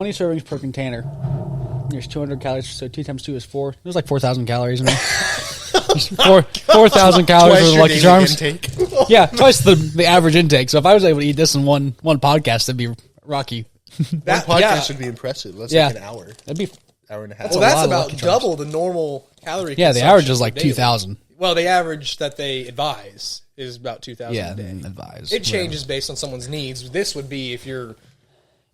20 servings per container. There's 200 calories, so 2 times 2 is 4. There's like 4,000 calories in there. 4,000 calories for the Lucky Charms. Yeah, twice the average intake. So if I was able to eat this in one podcast, that'd be rocky. That podcast would be impressive. That's like an hour. That'd be hour and a half. Well, that's about double the normal calorie. Yeah, the average is like 2,000. Well, the average that they advise is about 2,000 a day. Advise. It changes based on someone's needs. This would be if you're,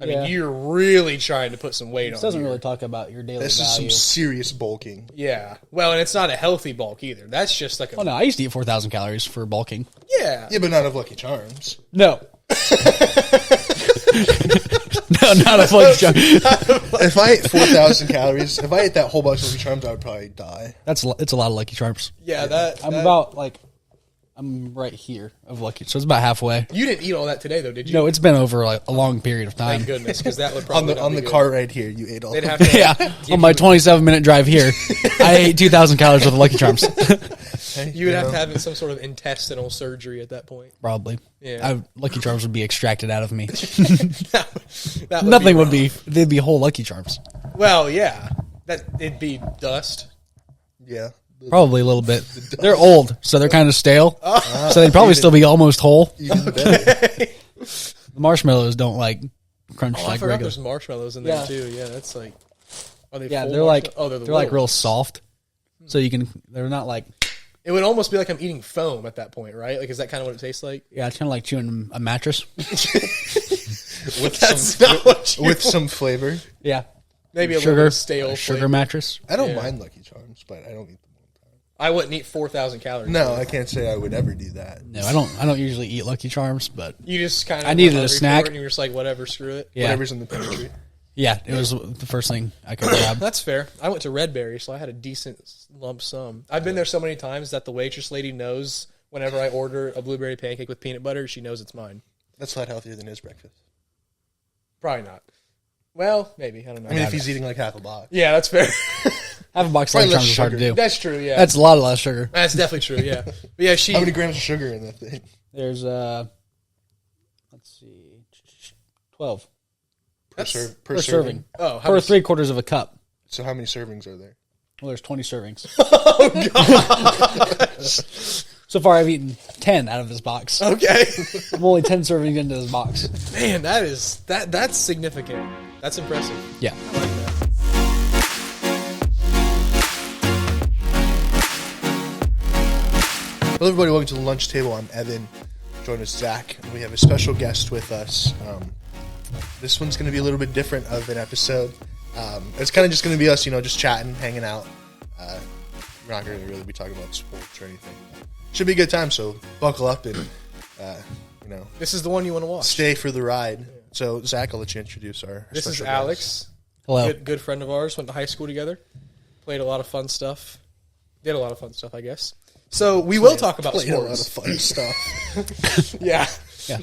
I mean, you're really trying to put some weight on. This doesn't really talk about your daily value. This is some serious bulking. Yeah. Well, and it's not a healthy bulk either. That's just like a... Oh, no, I used to eat 4,000 calories for bulking. Yeah. Yeah, but not of Lucky Charms. No. No, not a Lucky Charm. If I ate 4,000 calories, if I ate that whole box of Lucky Charms, I would probably die. It's a lot of Lucky Charms. Yeah, I'm right here of Lucky, so it's about halfway. You didn't eat all that today, though, did you? No, it's been over like a long period of time. Thank goodness, because that would probably on the car ride here, you ate all. They'd have to, yeah, on my 27-minute drive here, I ate 2,000 calories with the Lucky Charms. You would have to have some sort of intestinal surgery at that point. Probably. Yeah. Lucky Charms would be extracted out of me. that would Nothing would be. They'd be whole Lucky Charms. Well, yeah, it'd be dust. Yeah. Probably a little bit. They're old, so they're kind of stale. So they'd probably still be almost whole. The marshmallows don't like crunch I like forgot regular. there's marshmallows in there too. Yeah, that's like. Are they? Yeah, full they're like they're like real soft. So you can. They're not like. It would almost be like I'm eating foam at that point, right? Like, is that kind of what it tastes like? Yeah, it's kind of like chewing a mattress. with some flavor. Yeah, maybe a little bit of stale sugar flavor. mattress. I don't mind Lucky Charms, but I don't eat them all the time. I wouldn't eat 4,000 calories. No, I can't say I would ever do that. No, I don't usually eat Lucky Charms, but You just kind of. I needed a snack. And you're just like, whatever, screw it. yeah, Whatever's in the pantry. yeah, it was the first thing I could grab. That's fair. I went to Redberry, so I had a decent lump sum. I've been there so many times that the waitress lady knows whenever I order a blueberry pancake with peanut butter, she knows it's mine. That's a lot healthier than his breakfast. Probably not. Well, maybe. I don't know. I mean, if he's eating like half a box. Yeah, that's fair. Half a box of Lucky Charms is hard to do. That's true, yeah. That's a lot less sugar. That's definitely true, yeah. But yeah, How many grams of sugar in that thing? There's let's see, 12 Per serving. Oh, Per 3/4 of a cup. So how many servings are there? Well, there's 20 servings. Oh, gosh. So far, I've eaten 10 out of this box. Okay. I'm only 10 servings into this box. Man, that's significant. That's impressive. Yeah. I like that. Hello, everybody. Welcome to the lunch table. I'm Evan. Join us, Zach. And we have a special guest with us. This one's going to be a little bit different of an episode. It's kind of just going to be us, just chatting, hanging out. We're not going to really be talking about sports or anything. Should be a good time, so buckle up and, This is the one you want to watch. stay for the ride. So, Zach, I'll let you introduce our This is special Alex. guest. Hello. Good friend of ours. Went to high school together. Played a lot of fun stuff. Did a lot of fun stuff, I guess. So we will talk about Played sports. a lot of fun stuff. Yeah.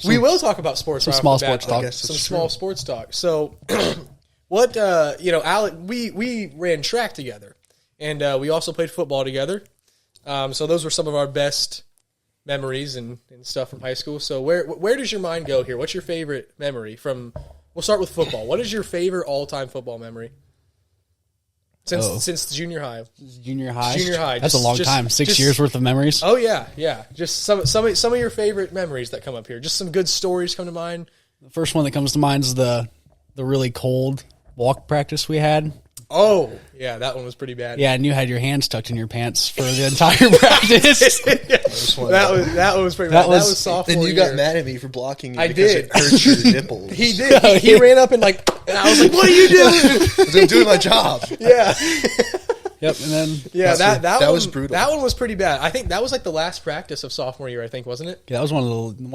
We will talk about sports. Some right small off the bat. sports talk. I guess Some that's small true. sports talk. So, what, Alex, we ran track together. And we also played football together. So those were some of our best memories and stuff from high school. So where does your mind go here? What's your favorite memory from, we'll start with football. What is your favorite all-time football memory? Since junior high. Junior high? Junior high. That's a long time. 6 years worth of memories. Oh, yeah. Just some of your favorite memories that come up here. Just some good stories come to mind. The first one that comes to mind is the really cold walk practice we had. Oh, yeah, that one was pretty bad. Yeah, and you had your hands tucked in your pants for the entire practice. That was pretty bad. That was sophomore Then you year. got mad at me for blocking you I because did. it hurt your nipples. He did. He ran up and I was like, "What are you doing?" I'm doing my job. Yeah. Yep, and then that that one, was brutal. That one was pretty bad. I think that was like the last practice of sophomore year, I think, wasn't it? yeah, that was one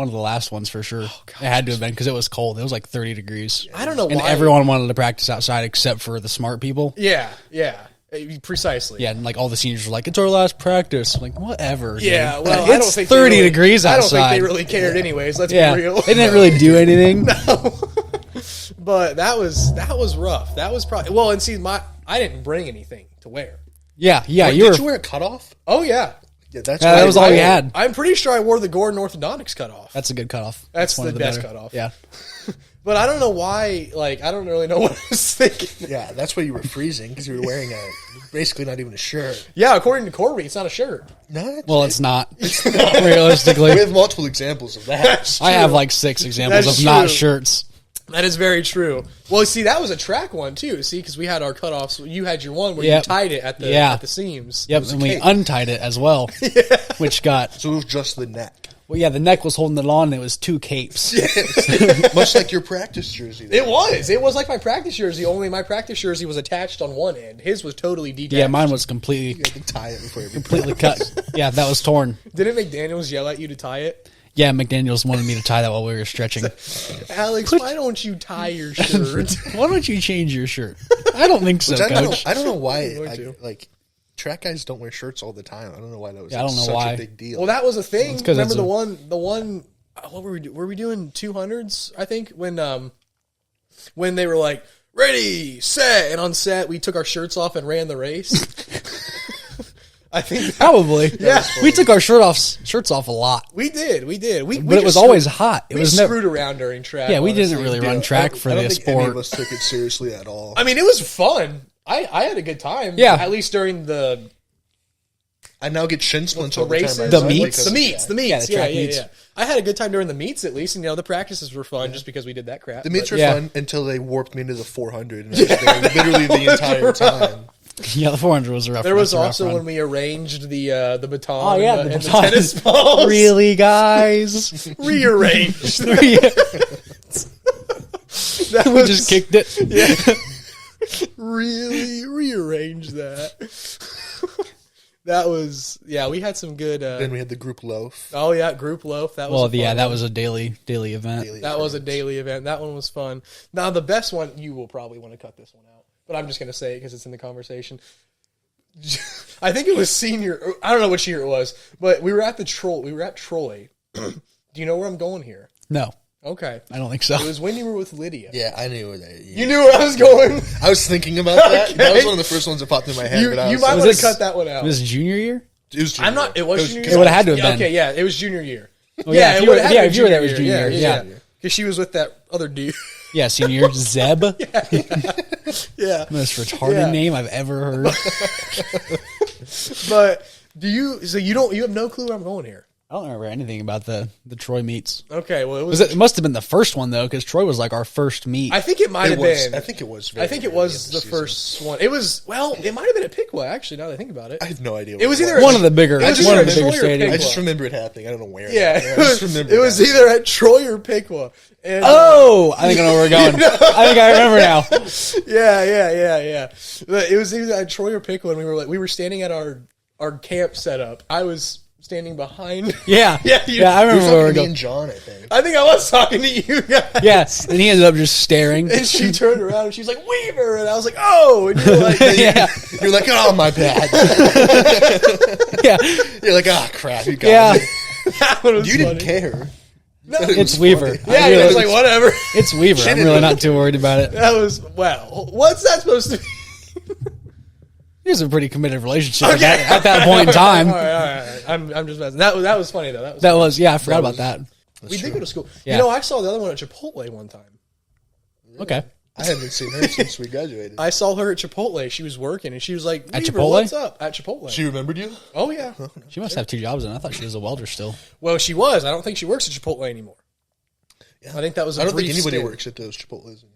of the last ones for sure. It had to have been because it was cold. It was like 30 degrees. I don't know And why. everyone wanted to practice outside except for the smart people. Yeah. Precisely. Yeah, and like all the seniors were like, "It's our last practice." I'm like, whatever. Yeah, dude. well, it's I don't think 30 they really, degrees outside. I don't think they really cared anyways, let's Yeah, be real. they didn't really do anything. But that was rough. That was probably, well, and see, I didn't bring anything to wear. Yeah, Wait, you did were. you wear a cutoff? Oh, yeah. Yeah, that's Yeah, that was all I- you had. I'm pretty sure I wore the Gordon Orthodontics cutoff. That's a good cutoff. That's one the of best better- cutoff. Yeah, But I don't know why. Like, I don't really know what I was thinking. Yeah, that's why you were freezing, because you were wearing basically not even a shirt. Yeah, according to Corby, it's not a shirt. No, Well, it's not. Realistically, we have multiple examples of that. I have like 6 examples That's of not true. shirts. That is very true. Well, see, that was a track one too. See, because we had our cutoffs. You had your one where you Yep. tied it at the Yeah. at the seams. Yep, and we untied it as well, which got. So it was just the neck. Well, yeah, the neck was holding it on, and it was 2 capes. Much like your practice jersey. It was like my practice jersey. Only my practice jersey was attached on one end. His was totally detached. Yeah, mine was completely You had to tie it before every completely cut. Yeah, that was torn. Didn't McDaniel's yell at you to tie it? Yeah, McDaniel's wanted me to tie that while we were stretching. Alex, why don't you tie your shirt? Why don't you change your shirt? I don't think so, Which Coach. I don't know why. going to. Like track guys don't wear shirts all the time. I don't know why that was Yeah, I don't know such why. a big deal. Well, that was a thing. 'cause Remember it's the one? What were we doing? Were we doing 200s? I think when they were like ready, set, and on set we took our shirts off and ran the race. I think Probably. Yeah. We took our shirts off a lot. we did. But it was always hot. It We was screwed never. around during track. Yeah, we honestly. didn't really run track for I don't the think any of sport. us took it seriously at all. I mean, it was fun. I had a good time. Yeah. At least during the I now get shin splints the all the time. races, The like, meets? the meets. Yeah, the track yeah, meets. yeah. I had a good time during the meets at least, and the practices were fun just because we did that crap. The meets But- were Yeah. fun until they warped me into the 400, and I was there literally the entire time. Yeah, the 400 was a rough. There was rough also run. when we arranged the baton. Oh yeah, and the and baton. tennis balls. Really, guys? Rearranged. we That was just kicked it. really rearranged that. That was we had some good. Then we had the group loaf. Oh yeah, group loaf. That was Well, a fun yeah, that one. was a daily event. Daily That was a occurrence. daily event. That one was fun. Now the best one, you will probably want to cut this one out, but I'm just going to say it because it's in the conversation. I think it was senior. I don't know which year it was, but we were at Troy. Do you know where I'm going here? No, Okay, I don't think so. it was when you were with Lydia. Yeah, I knew that. You knew where I was going. I was thinking about that. Okay. That was one of the first ones that popped in my head. You but I was might like, want this- to cut that one out. It was junior year. it was I'm not. It was junior year. It would've had to have Yeah, been. Okay, yeah, it was junior year. Oh, yeah, if it you were- would've had yeah, to if be you were there, it was junior year, Yeah, yeah. because she was with that other dude. Yeah, senior year. Zeb. Yeah, Most retarded Yeah. name I've ever heard. but do you? So you have no clue where I'm going here. I don't remember anything about the Troy meets. Okay, well It must have been the first one though, because Troy was like our first meet. I think it might have been. I think it was. I think it very was early in the season. first one. It was it might have been at Piqua actually. Now that I think about it, I have no idea. It was either one of the bigger, It was one either of the bigger Troy or stadiums. I just remember it happening. I don't know where. yeah, I just remember it was either at Troy or Piqua. And, Oh, I think I know where we're going. I think I remember now. yeah. But it was either at Troy or Piqua, and we were standing at our camp setup. I was standing behind. Yeah, Yeah, I It was remember where we're talking to me going. and John, I think. I think I was talking to you guys. Yes, and he ended up just staring. And she turned around and she's like, Weaver. And I was like, oh. And you're like, Yeah, You're like, oh, my bad. yeah, You're like, oh, crap. You got yeah. me. that one was You didn't funny. care. No, It It's was Weaver. funny. yeah, I really- it was like, whatever. It's Weaver. I'm really not too worried about it. That was, wow. What's that supposed to be? It was a pretty committed relationship at that point in time. All right. I'm just messing. That was funny, though. That was, yeah, I forgot about that. we did go to school. Yeah. You know, I saw the other one at Chipotle one time. Okay. I haven't seen her since we graduated. I saw her at Chipotle. She was working, and she was like, At Weaver, Chipotle? what's up? At Chipotle. She remembered you? Oh, yeah. She must have 2 jobs, and I thought she was a welder still. Well, she was. I don't think she works at Chipotle anymore. Yeah. I think that was a I don't think brief anybody stint. works at those Chipotles anymore.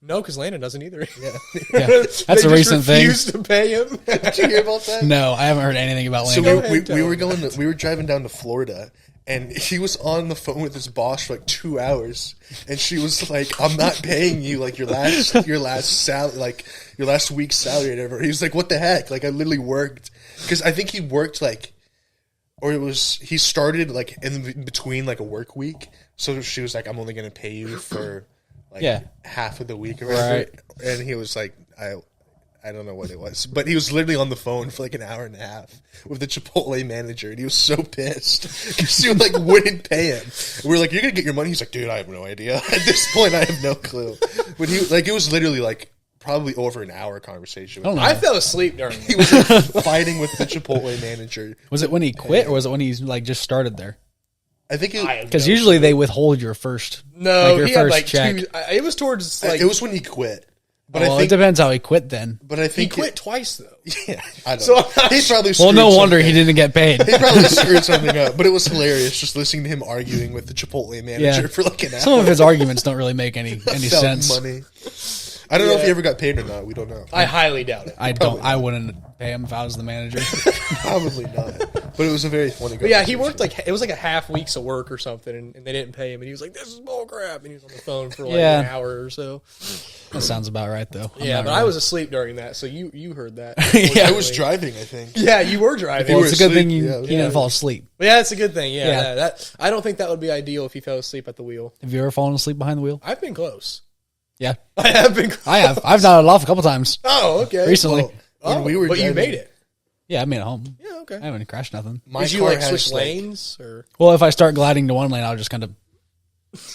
No, because Landon doesn't either. Yeah. Yeah, that's They a just recent thing. refused to pay him. Did you hear about that? No, I haven't heard anything about So Landon. we were going. We were driving down to Florida, and he was on the phone with his boss for like 2 hours, and she was like, "I'm not paying you like your last salary, like your last week's salary, or whatever." He was like, "What the heck?" Like I literally worked because I think he worked like, or he started like in between like a work week. So she was like, "I'm only going to pay you for like half of the week or whatever," Right. and he was like, I don't know what it was, but he was literally on the phone for like an hour and a half with the Chipotle manager, and he was so pissed because he like wouldn't pay him. We were like, "You're gonna get your money." He's like, "Dude, I have no idea. At this point, I have no clue." But he like it was literally like probably over an hour conversation. I don't know. I fell asleep during He it. was like, fighting with the Chipotle manager. Was it when he quit, or was it when he like just started there? I think because usually they withhold your first. No, your he had first like check. two. It was towards like it was when he quit. But Well, I think it depends how he quit then. But I he think quit twice though. Yeah, I don't So know. I'm not He probably Well, screwed no wonder something. he didn't get paid. He probably screwed something up, but it was hilarious just listening to him arguing with the Chipotle manager for like an hour. Some of his arguments don't really make any About sense. money. I don't know if Yeah. he ever got paid or not. We don't know. I highly doubt it. I wouldn't pay him if I was the manager. Probably not. But it was a very funny. But yeah, he worked like it was like a half week's of work or something, and they didn't pay him, and he was like, "This is bull crap," and he was on the phone for like an hour or so. That sounds about right, though. Yeah, but I was asleep during that, so you heard that. Yeah. I was driving. I think. Yeah, you were driving. Well, were it's a good asleep, thing you yeah. didn't fall asleep. Yeah, it's a good thing. Yeah, Yeah. that I don't think that would be ideal if you fell asleep at the wheel. Have you ever fallen asleep behind the wheel? I've been close. Yeah, I have been. Close. I have. I've nodded off a couple times Oh, okay. recently. When we were but you driving- made it. Yeah, I made it home. Yeah, okay. I haven't crashed nothing. My Did you car like has, switch lanes or? Well, if I start gliding to one lane, I'll just kind of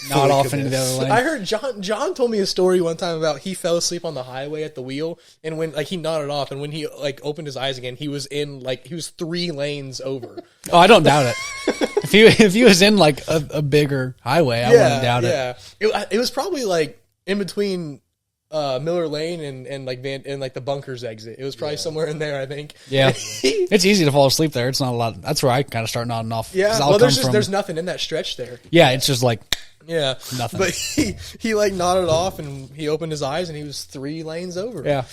nod Fully off commit. into the other lane. I heard John told me a story one time about he fell asleep on the highway at the wheel, and when like he nodded off, and when he like opened his eyes again, he was 3 lanes over. Oh, I don't doubt it. if he was in like a bigger highway, I wouldn't doubt it. It was probably like in between Miller Lane and like the bunkers exit. It was probably somewhere in there, I think. Yeah, it's easy to fall asleep there. It's not a lot. That's where I kind of start nodding off. 'cause Yeah, I'll well, come from- there's nothing in that stretch there. Yeah, it's just like Yeah, Nothing. But he like nodded off and he opened his eyes and he was 3 lanes over. yeah.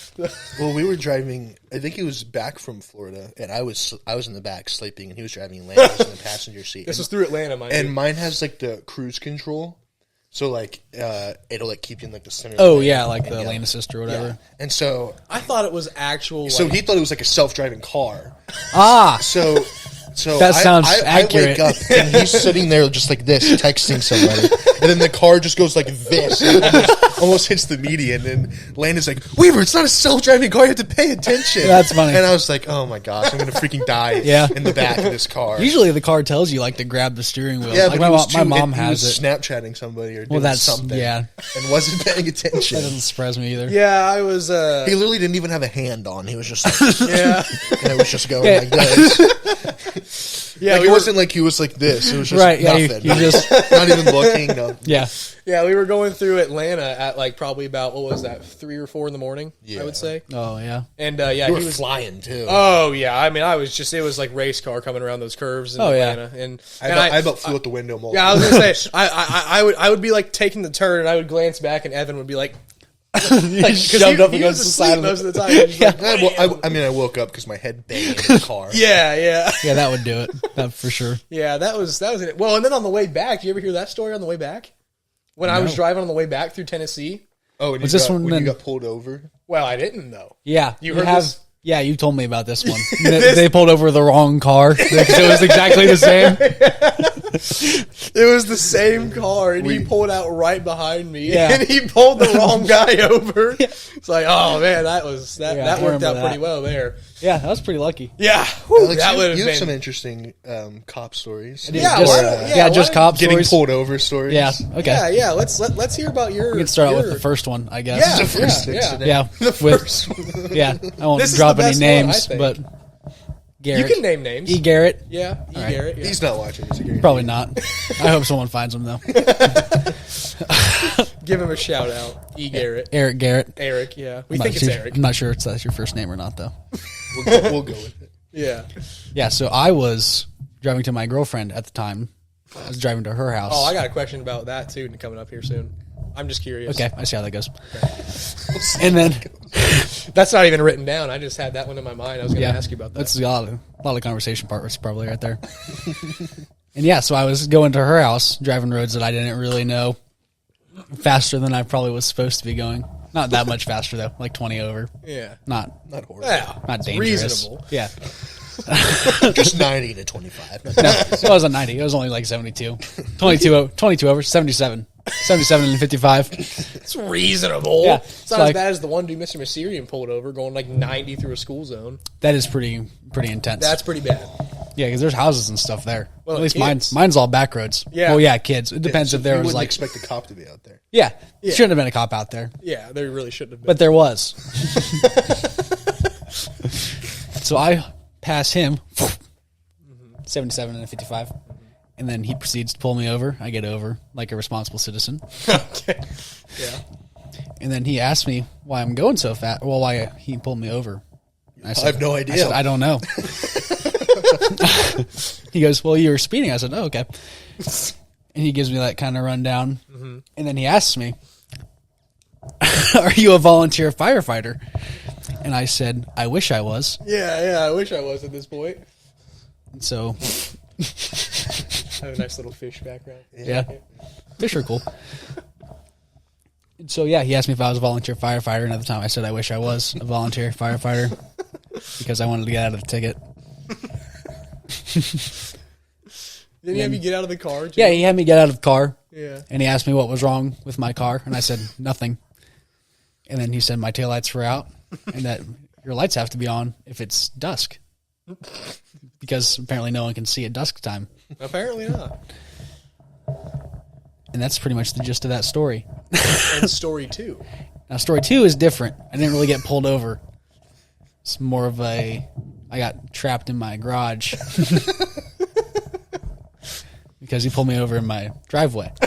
Well, we were driving. I think he was back from Florida, and I was in the back sleeping, and he was driving. Lane was in the passenger seat. This was through Atlanta, mind And you. mine has like the cruise control, so like it'll like keep you in like the center. Oh lane. yeah, like the And, lane assist or whatever. Yeah. And so I thought it was actual. so like, he thought it was like a self-driving car. Ah, So That sounds accurate. I wake up and he's sitting there just like this, texting somebody, and then the car just goes like this, and almost hits the median. And Lane is like, "Weaver, it's not a self-driving car. You have to pay attention." That's funny. And I was like, "Oh my gosh, I'm gonna freaking die Yeah. in the back of this car." usually the car tells you like to grab the steering wheel. yeah, like but my mom he has was it. Snapchatting somebody or doing that's- something, yeah. and wasn't paying attention. That doesn't surprise me either. yeah, I was. He literally didn't even have a hand on. He was just like, Yeah, and it was just going Yeah. like this. yeah, Like, we it were, wasn't like he was like this. It was just Right, yeah, nothing. you just- not even looking. No. Yeah. yeah, we were going through Atlanta at like probably about what was that 3 or 4 in the morning? Yeah. I would say. Oh yeah. And yeah, You were he was. flying too. Oh yeah, I mean, I was just. It was like race car coming around those curves in Oh, yeah. Atlanta, and I about flew out the window. Multiple yeah, I was times. gonna say, I would be like taking the turn, and I would glance back, and Evan would be like, You like 'cause shoved up he against was the asleep side of most the. of the time. He was just like, I mean, I woke up because my head banged in the car. yeah, yeah, Yeah, that would do it. That for sure. yeah. That was it. Well, and then on the way back, do you ever hear that story on the way back? When I was No. driving on the way back through Tennessee. Oh, and Was you this got, one when then- you got pulled over? Well, I didn't though. Yeah, You heard have. this? Yeah, you told me about this one. They pulled over the wrong car because it was exactly the same. It was the same car, and he pulled out right behind me, Yeah. and he pulled the wrong guy over. It's like, oh man, that was that. Yeah, that I worked remember out that. pretty well there. Yeah, that was pretty lucky. Yeah, whew, Alex, that would have you have some been. interesting cop stories. Yeah, just, why don't- yeah, why just don't- cop Getting stories. pulled over stories. Yeah, okay. Yeah, yeah. Let's hear about your. We can start out with your- the first one, I guess. Yeah, The first yeah, incident. Yeah, The first one. yeah. I won't This is drop the any best one, I names, think. but You Garrett. can name names. E. Garrett. Yeah, right. Garrett. Yeah. He's not watching this again. Probably not. I hope someone finds him though. Give him a shout out. E. Garrett. Eric Garrett. Eric. Yeah, we I'm think not it's sure- Eric. I'm not sure if that's your first name or not though. We'll go with it. Yeah. Yeah, so I was driving to my girlfriend at the time. I was driving to her house. Oh, I got a question about that too, coming up here soon. I'm just curious. Okay, I see how that goes. And then, That's not even written down. I just had that one in my mind. I was going to yeah, ask you about that. that's a lot of conversation part probably right there. And yeah, so I was going to her house, driving roads that I didn't really know, faster than I probably was supposed to be going. Not that much faster though, like 20 over. Yeah. Not horrible. Yeah. not It's dangerous. reasonable. Yeah. Just 90 to 25. No, so I was on 90. It was only like 72. 22 over, 77. 77 and 55. It's reasonable. Yeah. It's not Like- as bad as the one dude Mr. Mysterium pulled over going like 90 through a school zone. That is pretty intense. That's pretty bad. Yeah, because there's houses and stuff there. Well, At least kids. mine's all back roads. Yeah. Well, yeah, kids. It depends So if there you was wouldn't like, expect a cop to be out there. yeah, shouldn't have been a cop out there, Yeah, there really shouldn't have been. but there was. So I pass him, 77 and a 55, And then he proceeds to pull me over. I get over like a responsible citizen. Okay. Yeah. And then he asked me why I'm going so fast. Well, why he pulled me over. I I have no idea. I said, I don't know. He goes, well, you were speeding. I said, oh, okay. And he gives me that kind of rundown. Mm-hmm. And then he asks me, are you a volunteer firefighter? And I said, I wish I was. Yeah, I wish I was at this point. And so... I have a nice little fish background. Yeah. Fish are cool. And so, yeah, he asked me if I was a volunteer firefighter, and at the time I said I wish I was a volunteer firefighter because I wanted to get out of the ticket. Didn't he have you get out of the car? Yeah, he had me get out of the car. Yeah. And he asked me what was wrong with my car, and I said nothing. And then he said my taillights were out and that your lights have to be on if it's dusk. Because apparently no one can see at dusk time. Apparently not. And that's pretty much the gist of that story. And story 2. Now, story 2 is different. I didn't really get pulled over. It's more of I got trapped in my garage. Because he pulled me over in my driveway. I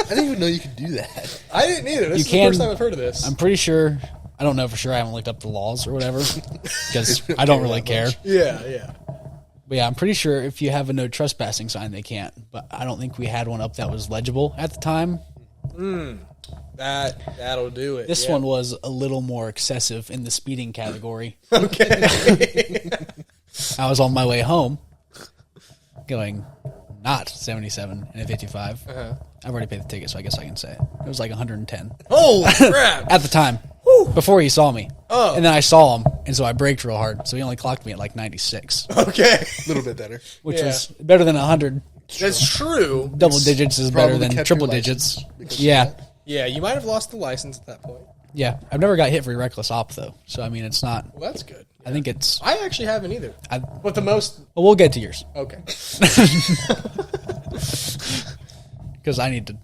didn't even know you could do that. I didn't either. This is the first time I've heard of this. I'm pretty sure. I don't know for sure. I haven't looked up the laws or whatever. Because I don't really care. Yeah. But yeah, I'm pretty sure if you have a no trespassing sign, they can't. But I don't think we had one up that was legible at the time. That'll do it. This one was a little more excessive in the speeding category. Okay. I was on my way home, going not 77 and a 55. Uh-huh. I've already paid the ticket, so I guess I can say it. It was like 110 Holy crap. at the time. Before he saw me. Oh. And then I saw him, and so I braked real hard. So he only clocked me at like 96, Okay. A little bit better. which Yeah. was better than 100. That's true. Double digits is better Probably than kept triple your digits. license because of Yeah. that. Yeah, you might have lost the license at that point. Yeah. I've never got hit for reckless op, though. So, I mean, it's not. Well, that's good. I think it's. I actually haven't either. I, But the most... well, we'll get to yours. Okay. Because I need to.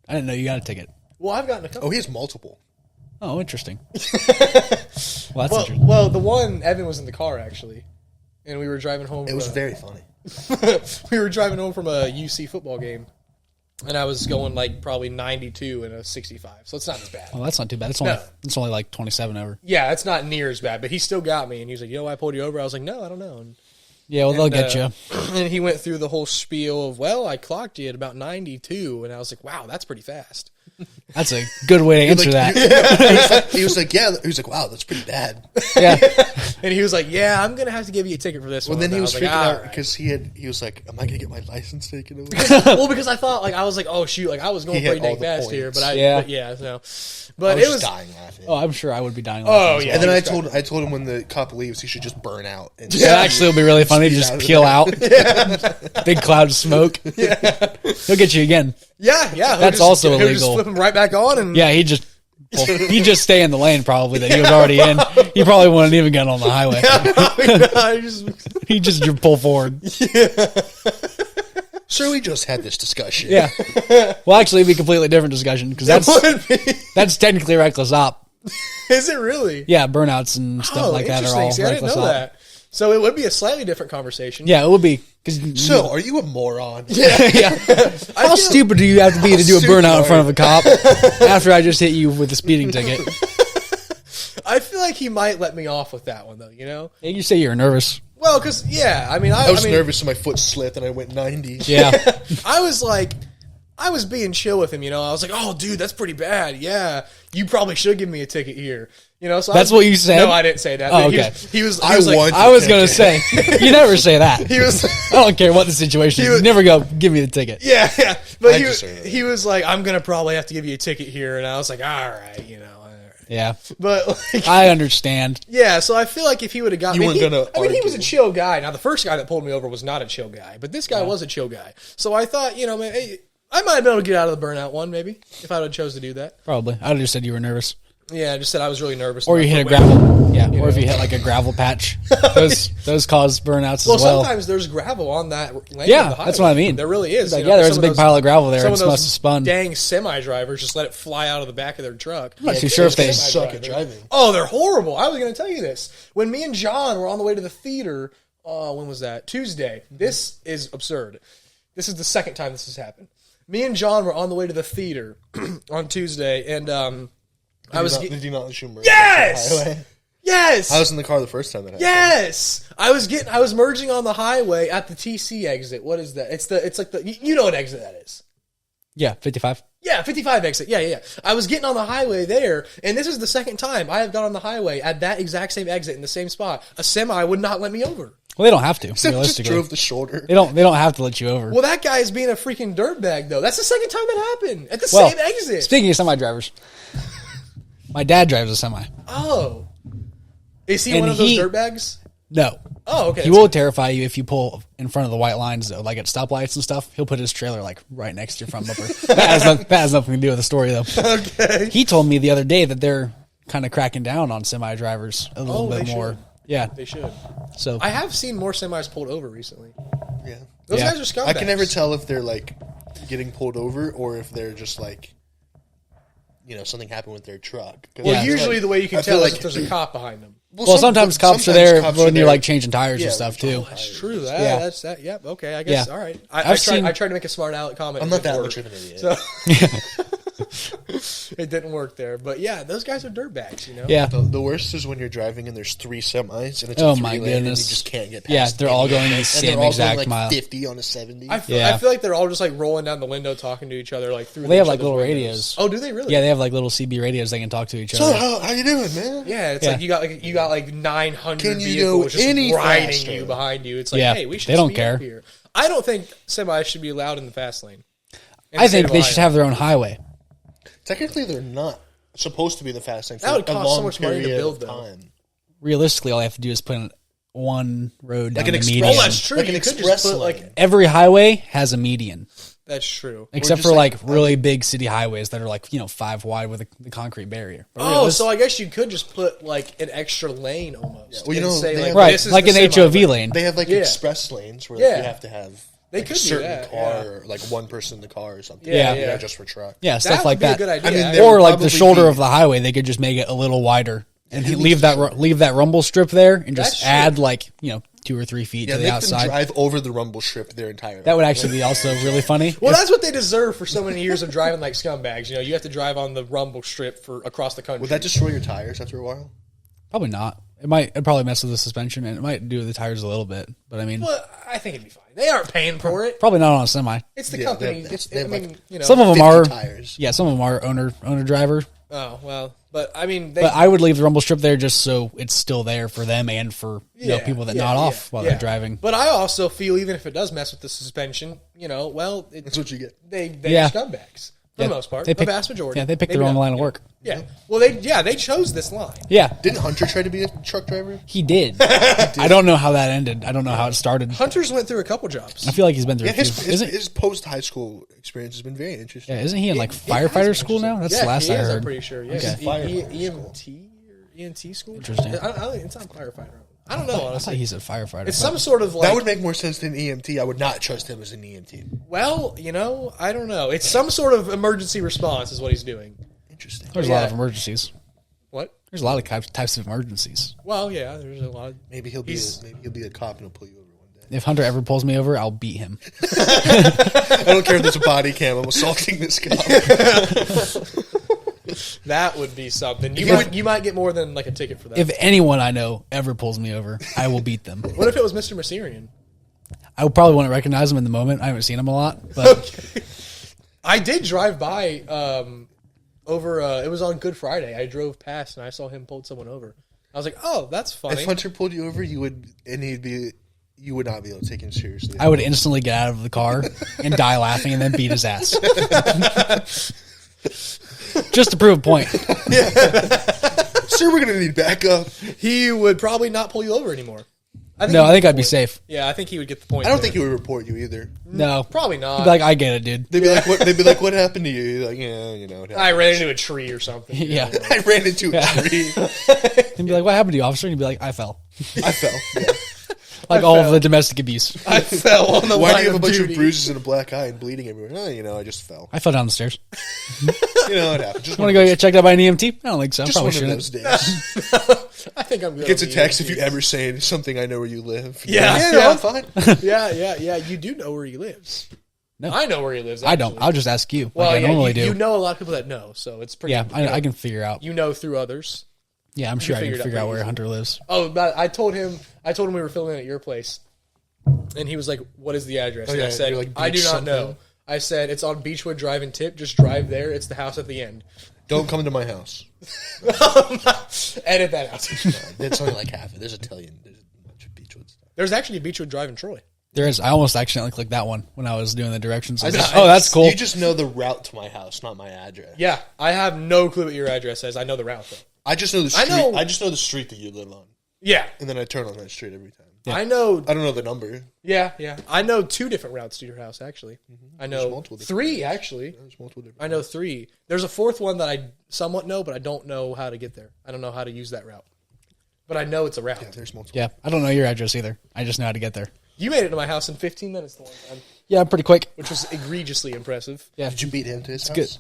I didn't know you got a ticket. Well, I've gotten a couple. Oh, he has multiple. Oh, interesting. Well, that's interesting. Well, the one, Evan was in the car, actually. And we were driving home. It was very funny. We were driving home from a UC football game. And I was going like probably 92 and a 65. So it's not as bad. Well, that's not too bad. No. It's only like 27 over. Yeah, it's not near as bad. But he still got me. And he was like, you know why I pulled you over? I was like, no, I don't know. And Yeah, well, they'll get you. And he went through the whole spiel of, well, I clocked you at about 92. And I was like, wow, that's pretty fast. That's a good way to answer that. He was like, yeah. He was like, wow, that's pretty bad. Yeah. And he was like, yeah, I'm going to have to give you a ticket for this Well, one. then he And I was like, freaking "All out right." because he was like, am I going to get my license taken away? Well, because I thought, like, I was like, oh, shoot. Like, I was going He hit pretty all dang the fast points. here. But Yeah. But I it was was... dying laughing. Oh, I'm sure I would be dying. Oh, laughing as yeah. And then well. I told him when the cop leaves, he should just burn out. And It actually will be really funny to Speed just out of peel there. out. Big cloud of smoke. He'll get you again. Yeah. That's also he'll just illegal. flip him right back on. And Yeah, he'd just stay in the lane probably that he was already in. He probably wouldn't even get on the highway. I just... He'd just pull forward. Sir, we just had this discussion. Yeah. Well, actually, it'd be a completely different discussion because would be. that's technically reckless op. Is it really? Yeah, burnouts and stuff like that are interesting. all See, I didn't reckless know op. that. So it would be a slightly different conversation. Yeah, it would be. Cause So, are you a moron? yeah. How stupid do you have to be to do a stupid burnout in are front of a cop after I just hit you with a speeding ticket? I feel like he might let me off with that one, though, you know? Yeah, you say you're nervous. Well, because, yeah, I mean, I was nervous and my foot slipped and I went 90. Yeah. I was being chill with him, you know? I was like, oh, dude, that's pretty bad. Yeah, you probably should give me a ticket here. You know, so That's what you said? No, I didn't say that. Oh, But okay. He was I like, want- I was going to say, you never say that. he was... I don't care what the situation is. You never go, give me the ticket. Yeah, yeah. But I he, deserve it. he was like, I'm going to probably have to give you a ticket here. And I was like, all right, you know. All right. Yeah. But, like, I understand. yeah, so I feel like if he would have got You me... weren't gonna I mean, he was a argue. chill guy. Now, the first guy that pulled me over was not a chill guy. But this guy was a chill guy. So I thought, you know, man, hey, I might have been able to get out of the burnout one, maybe, if I would have chose to do that. Probably. I would have just said you were nervous. Yeah, I just said I was really nervous. Or you hit a gravel. Yeah. Or if you hit like a gravel patch. Those cause burnouts Well, as well. sometimes there's gravel on that lane Yeah, of the highway. that's what I mean. There really is. Like, you know, yeah, there's a some big of those- pile of gravel there. Some It of must those have spun. dang semi-drivers just let it fly out of the back of their truck. I'm not too sure if they suck at driving. Oh, they're horrible. I was going to tell you this. When me and John were on the way to the theater, when was that? Tuesday. This is absurd. This is the second time this has happened. Me and John were on the way to the theater on Tuesday, and Did you not let you merge? Yes! Yes! I was in the car the first time that happened. Yes! I was merging on the highway at the TC exit. What is that? It's like you know what exit that is. Yeah, 55. Yeah, 55 exit. Yeah. I was getting on the highway there, and this is the second time I have got on the highway at that exact same exit in the same spot. A semi would not let me over. Well, they don't have to. So just Realistically, drove the shoulder. they don't have to let you over. Well, that guy is being a freaking dirtbag, though. That's the second time it happened at the Well, same exit. Speaking of semi drivers, my dad drives a semi. Oh, is he And one of those dirtbags? No. Oh, okay. He will terrify you if you pull in front of the white lines, though, like at stoplights and stuff. He'll put his trailer like right next to your front bumper. That has nothing to do with the story, though. Okay. He told me the other day that they're kind of cracking down on semi drivers a little bit they more. should. Yeah. They should. So I have seen more semis pulled over recently. Yeah. Those Yeah. guys are scumbags. I can never tell if they're like getting pulled over or if they're just like, something happened with their truck. 'Cause Well, Yeah. usually the way you can I feel tell is like- if there's a cop behind them. well, sometimes cops are there when you're like changing tires Yeah, and stuff too. That's true. Yeah. That's that. Yep. Okay. I guess. Yeah. All right. I've seen- I tried to make a smart aleck comment. I'm It not didn't that work. much of an idiot. So it didn't work there. But yeah, those guys are dirtbags. Yeah. The worst is when you're driving and there's 3 semis and it's Oh, a 3 my lane and goodness. you just can't get Yeah, past. they're all any going of the them. same and they're all exact going like mile. 50 on a 70. I feel Yeah. like they're all just like rolling down the window talking to each other like through. They have each like other's little windows. radios. Oh, do they really? Yeah, they have like little CB radios they can talk to each So other. how you doing, man? Yeah, it's Yeah. like you got like 900 Can you go vehicles just any riding faster? you behind you. It's like, Yeah, hey, we should. they don't speed care. up here. I don't think semis should be allowed in the fast lane. In I the state think of they Ohio. should have their own highway. Technically, they're not supposed to be the fast lane for That would a cost so long much money to period build, of though. time. Realistically, all they have to do is put in one road down Like an the express- median. Oh, that's true. Like an You could express just put lane. like Every highway has a median, that's true. except just for like- like really big city highways that are like 5 wide with the concrete barrier. But Oh, so I guess you could just put like an extra lane almost. Well, and say, they like, have- right, this is like the an semi HOV lane. lane. They have like Yeah. express lanes where Yeah. you have to have They like could a do certain that, car yeah. or like one person in the car or something. Yeah, Yeah. Just for truck. Yeah, That stuff would like be that. a good idea. I mean, actually. there Or would like the probably shoulder be- of the highway, they could just make it a little wider and who leave needs that rumble strip there and That's just true. add like 2 or 3 feet Yeah, to the make outside. them drive over the rumble strip their entire. That would actually be also really funny. Well, that's what they deserve for so many years of driving like scumbags. You have to drive on the rumble strip for across the country. Would that destroy your tires after a while? Probably not. It probably mess with the suspension and it might do with the tires a little bit. But I mean, Well, I think it'd be fine. They aren't paying for it. probably not on a semi. It's the Yeah, company. they have, like, Some of them 50 are tires. Yeah, some of them are owner driver. Oh well, but I mean, But I would leave the rumble strip there just so it's still there for them and for people that nod off while they're driving. But I also feel even if it does mess with the suspension, well, That's what you get. they Yeah. are scumbags for the most part. They The vast majority. Yeah, they pick Maybe their own not. line of work. Yeah. Well, they chose this line. Yeah, Didn't Hunter try to be a truck driver? he did. I don't know how that ended. I don't know how it started. Hunters went through a couple jobs. I feel like he's been through Yeah, a few. his post high school experience has been very interesting. Isn't he in like It has firefighter been school now? That's yeah, the last he I is, heard. I'm pretty sure. Yeah, Okay. EMT or ENT school. Interesting. It's not firefighter. I don't know. I thought Honestly, he said firefighter. it's but- some sort of like. That would make more sense than EMT. I would not trust him as an EMT. Well, I don't know. It's some sort of emergency response is what he's doing. Interesting. There's a lot Yeah. of emergencies. What? There's a lot of types of emergencies. Well, yeah, there's a lot. Maybe he'll be a cop and he'll pull you over one day. If Hunter ever pulls me over, I'll beat him. I don't care if there's a body cam. I'm assaulting this guy. That would be something. You might get more than like a ticket for that. If anyone I know ever pulls me over, I will beat them. What if it was Mr. Maserian? I would probably wouldn't recognize him in the moment. I haven't seen him a lot, but I did drive by over. It was on Good Friday. I drove past and I saw him pulled someone over. I was like, "Oh, that's funny." If Hunter pulled you over, you would not be able to take him seriously. I would instantly get out of the car and die laughing and then beat his ass. Just to prove a point. Sir, we're gonna need backup. He would probably not pull you over anymore. I think I'd be safe. Yeah, I think he would get the point. I don't there. think he would report you either. No. Probably He'd not. be like, I get it, dude. They'd be like, "What?" They'd be like, "What happened to you?" You're like, "Yeah, it happened." I ran into a tree or something. Yeah. I ran into a tree. He'd be like, what happened to you, officer? And he'd be like, I fell. I fell. Yeah. Like all of the domestic abuse. I fell on the Why line do you have a of bunch duty. of bruises and a black eye and bleeding everywhere? Oh, I just fell. I fell down the stairs. It happened. Just Want to go get checked out by an EMT? I don't think so. just Probably one of shouldn't. those days. I think I'm good. Gets a on the text EMTs. if you ever say something. I know where you live. Yeah. No, I'm fine. Yeah. You do know where he lives. No. I know where he lives. I don't. actually. I'll just ask you. Well, like I yeah, normally you do. know a lot of people that know, so it's pretty. Yeah, you know, I can figure out. You know through others. Yeah, I'm sure I figure can it out figure out pretty where easy. Hunter lives. Oh, but I told him we were filming at your place, and he was like, "What is the address?" Oh, And yeah, I said, you're like, "I do beach not something. know." I said, "It's on Beechwood Drive and Tip. Just drive there. It's the house at the end." Don't come to my house. Edit that out. That's only like half of it. There's Italian. There's a bunch of Beechwood stuff. There's actually a Beechwood Drive in Troy. There is. I almost accidentally clicked that one when I was doing the directions. I just- Oh, that's cool. You just know the route to my house, not my address. Yeah, I have no clue what your address says. I know the route though. I just know the street. know- I just know the street that you live on, Yeah, and then I turn on that street every time. I know. I don't know the number. Yeah. I know 2 different routes to your house. Actually, I know multiple different 3. Actually, There's multiple different. I know 3. There's a 4th one that I somewhat know, but I don't know how to get there. I don't know how to use that route, but I know it's a route. Yeah, there's multiple. Yeah, I don't know your address either. I just know how to get there. You made it to my house in 15 minutes the one time, Yeah, pretty quick. which was egregiously impressive. Yeah, Did you beat him to his house? good.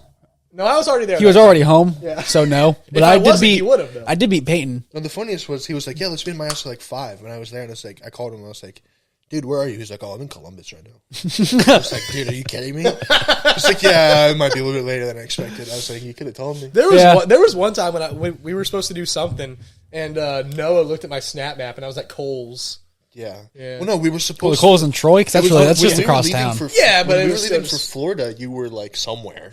No, I was already there. He was already home, so no. But I I did wasn't, beat. he would've, though. I did beat Peyton. No, the funniest was he was like, "Yeah, let's be in my house at like 5." When I was there, and I was like, I called him. And I was like, "Dude, where are you?" He's like, "Oh, I'm in Columbus right now." I was like, "Dude, are you kidding me?" He's like, "Yeah, it might be a little bit later than I expected." I was like, "You could have told me." There was one time when we were supposed to do something, and Noah looked at my Snap map, and I was at Kohl's. Yeah. Yeah. Well, no, we were Well, supposed. the Coles in Troy, because that's It was- that's when just we were across leaving town. Yeah, but when it we were was- leaving it for was- Florida, you were like somewhere.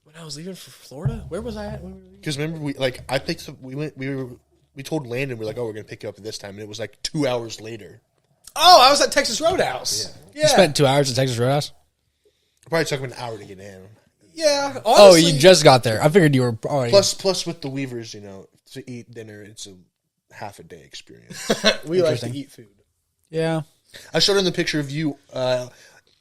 When I was leaving for Florida, where was I at when we were leaving? Because remember, I picked up. We told Landon we're like, "Oh, we're gonna pick you up at this time," and it was like 2 hours later. Oh, I was at Texas Roadhouse. Yeah, You spent 2 hours at Texas Roadhouse. It probably took him an hour to get in. yeah. Oh, Honestly, you just got there. I figured you were already. Plus with the Weavers, to eat dinner, it's a half a day experience. we like to eat food. yeah. I showed him the picture of you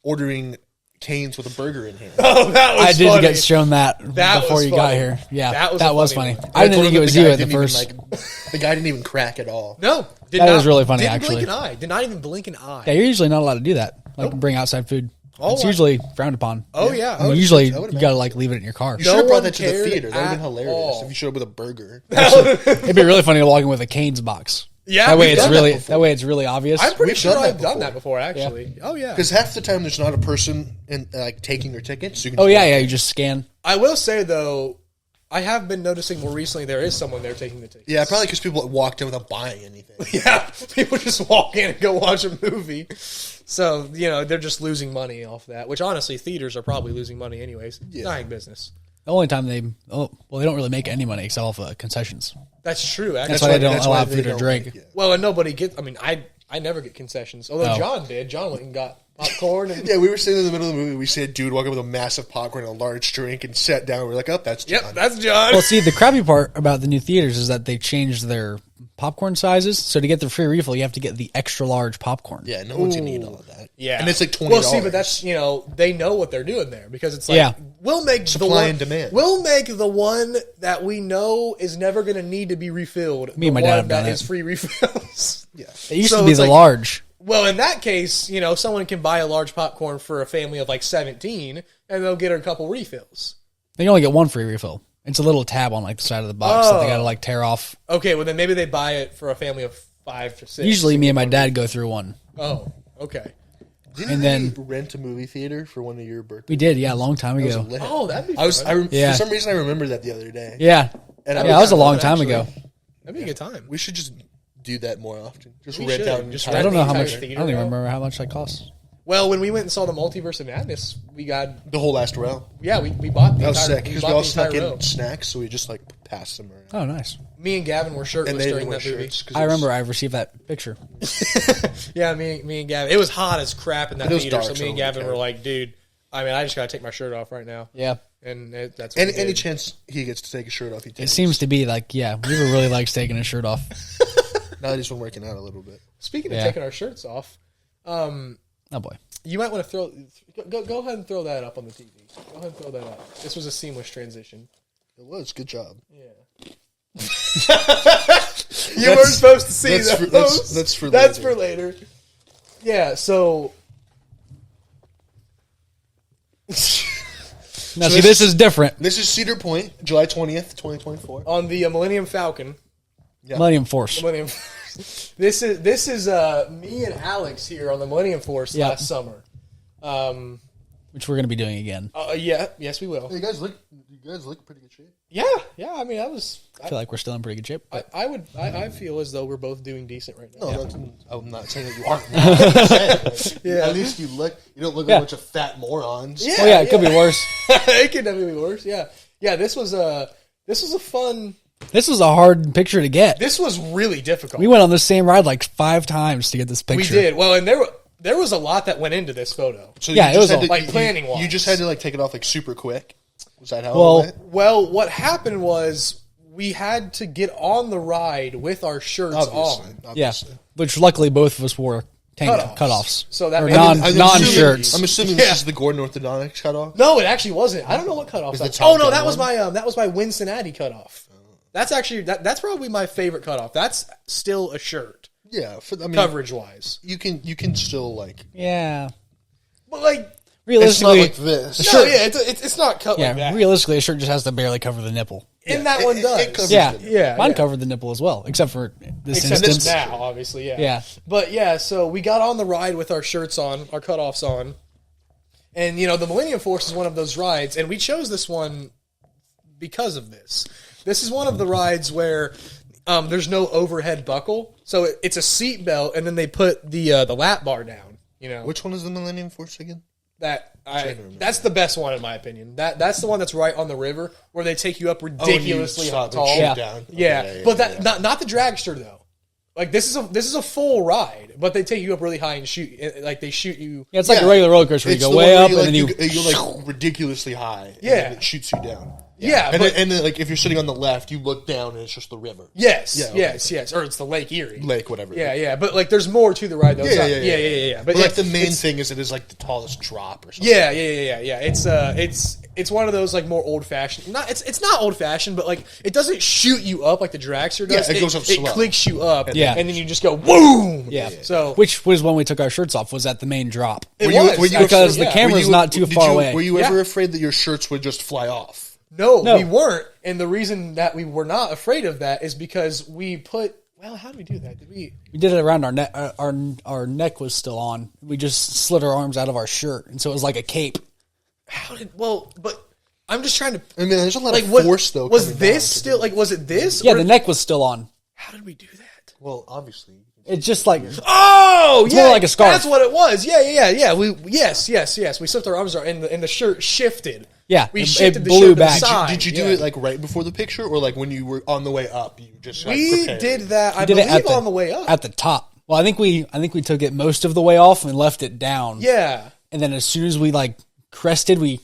ordering canes with a burger in hand. Oh, that was I did funny. get shown that That before was you got funny. here. Yeah, That was that a was funny funny. one. I didn't told think him it that was the you guy at the didn't even, first. the guy didn't even crack at all. No, That was really funny, didn't actually. Blink an eye. Did not even blink an eye. Yeah, you're usually not allowed to do that. Like bring outside food. Oh, It's I- usually frowned upon. Oh yeah. I mean, usually I would you gotta like leave it in your car. You should have No brought one that to the cared theater. That would have been at hilarious all. if you showed up with a burger. It'd be really funny to walk in with a Cane's box. Yeah, that way we've it's done that really before. that way it's really obvious. I'm pretty We've sure done that I've done before. that before, actually. Oh yeah. Because half the time there's not a person in like taking your tickets. So you can Oh just yeah, walk yeah. in. You just scan. I will say though, I have been noticing more recently there is someone there taking the tickets. Yeah, probably because people walked in without buying anything. Yeah, people just walk in and go watch a movie. So, they're just losing money off that, which honestly, theaters are probably losing money anyways. Yeah. Dying business. The only time they they don't really make any money except off concessions. That's true, actually. That's why they don't that's allow why they food to don't drink. make it. Well, and nobody gets, I never get concessions. Although Oh. John did. John went and got popcorn. And, Yeah, we were sitting in the middle of the movie. We see a dude walk up with a massive popcorn and a large drink and sat down. We're like, "Oh, that's John." Yep, that's John. Well, see, the crappy part about the new theaters is that they changed their popcorn sizes. So to get the free refill, you have to get the extra large popcorn. Yeah, no one's gonna eat all of that. Yeah, and it's like $20. Well, see, but that's they know what they're doing there because it's like Yeah. we'll make Supply the one, and demand. We'll make the one that we know is never going to need to be refilled. Me and the my dad one have done that it. is free refills. Yeah, It used So to be it's the like- large. Well, in that case, someone can buy a large popcorn for a family of like 17, and they'll get a couple refills. They only get one free refill. It's a little tab on like the side of the box that they gotta like tear off. Okay, well then maybe they buy it for a family of 5 to 6. Usually, me and my dad go through one. Oh, okay. Didn't And we then- rent a movie theater for one of your birthdays? We did, yeah, a long time That was ago. lit. Oh, that'd be. I was. fun. Yeah. For some reason, I remember that the other day. Yeah, And yeah, that was a long time actually- ago. That'd be a good time. We should just do that more often. Just We rent should. out. an Just entire I don't know how entire much. I theater don't even out. remember how much that costs. Well, when we went and saw the Multiverse of Madness, we got the whole last row. we bought the That was entire, sick we because bought we all the snuck entire in row. snacks, so we just like passed them around. Oh, nice. Me and Gavin were shirtless And they during didn't wear that movie. shirts. 'cause I it was- remember I received that picture. Yeah, me and Gavin. It was hot as crap in that It was theater. dark, So so me and nobody Gavin cared. were like, "Dude, I just gotta take my shirt off right now." Yeah, And that's what we Any did. chance he gets to take his shirt off, he it takes. seems to be like Weaver really likes taking his shirt off. Now that he's been working out a little bit. Speaking of Yeah. taking our shirts off, Oh boy. you might want to go ahead and throw that up on the TV. Go ahead and throw that up. This was a seamless transition. It was good job. Yeah. You weren't supposed to see that's those. for That's later. for later. Yeah. So Now, see, this is different. This is Cedar Point, July 20th, 2024. on the Millennium Falcon, Yeah. Millennium Force. Millennium. This is me and Alex here on the Millennium Force Yeah. last summer. which we're going to be doing again. Yes, we will. You guys look pretty good shape. Yeah. I mean, I feel like we're still in pretty good shape. But I feel as though we're both doing decent right now. No, I'm not saying that you aren't. I'm saying, Yeah. At least you don't look like a bunch of fat morons. Yeah, oh yeah, it could be worse. It could definitely be worse. Yeah. This was a fun. This was a hard picture to get. This was really difficult. We went on the same ride like 5 times to get this picture. We did. Well, and there was a lot that went into this photo. So Yeah, you it was just had all- to- like planning-wise. You just had to like take it off like super quick. Was that how Well- it went? Well, what happened was we had to get on the ride with our shirts on. Yeah, Obviously. which luckily both of us wore tank Cutoffs. cutoffs. So that or made- non-shirts. I'm assuming Yeah. this is the Gordon orthodontics cutoff. No, it actually wasn't. I don't know what cutoff. Is the That, Top oh no, Gun that was one? my Cincinnati cutoff. That's actually that's probably my favorite cutoff. That's still a shirt Yeah, coverage wise. You can still like. Yeah, But like, It's not realistically, like this. no, yeah, it's not cut yeah, like that. realistically, a shirt just has to barely cover the nipple. And that one does. It covers Yeah, the- Yeah, mine yeah. covered the nipple as well, except for this Except instance. now, obviously, yeah. Yeah. But yeah, so we got on the ride with our shirts on, our cutoffs on. And, the Millennium Force is one of those rides, and we chose this one because of this. This is one of the rides where there's no overhead buckle. So it's a seat belt, and then they put the lap bar down, Which one is the Millennium Force again? That's the best one in my opinion. That's the one that's right on the river where they take you up and you ridiculously stop and tall. shoot Yeah. down. Yeah, Okay, but yeah. not the dragster though. Like this is a full ride, but they take you up really high and shoot. Like they shoot you. Yeah, it's like Yeah. a regular roller coaster where you It's go the way one up where and then you. you're like ridiculously high. Yeah. and it shoots you down. Yeah, and but then like if you're sitting on the left, you look down and it's just the river, yes, Yeah, okay. yes, or it's the Lake Erie. lake, whatever. Yeah. But like there's more to the ride though. It's Yeah, not- yeah. But But like yeah, the main it's- thing is it is like the tallest drop or something. Yeah. It's one of those like more old fashioned. It's not old fashioned, but like it doesn't shoot you up like the dragster does. Yeah, it goes up It slow. clicks you up. Yeah. and then you just go boom. Yeah. So Which was when we took our shirts off, was at the main drop. it Were you- was were you Because yeah. the camera's not too Did far you- away. Were you ever Yeah. afraid that your shirts would just fly off? No, No. we weren't. And the reason that we were not afraid of that is because we put. Well, how did we do that? Did we? We did it around our neck. Our neck was still on. We just slid our arms out of our shirt, and so it was like a cape. How did? Well, but I'm just trying to. I mean, there's a lot Like, of what force though. was coming this down to still like? Was it this? Yeah, or- the neck was still on. How did we do that? Well, obviously. It's just like Oh, It's yeah, more like a scarf. That's what it was. Yeah. Yes. We slipped our arms around, and the shirt shifted. Yeah, we it shifted the blew shirt to back. the side. Did you do Yeah. it like right before the picture, or like when you were on the way up? You just like, We prepared? did that. I we did believe it on the way up. at the top. Well, I think we took it most of the way off and left it down. Yeah. And then as soon as we like crested, we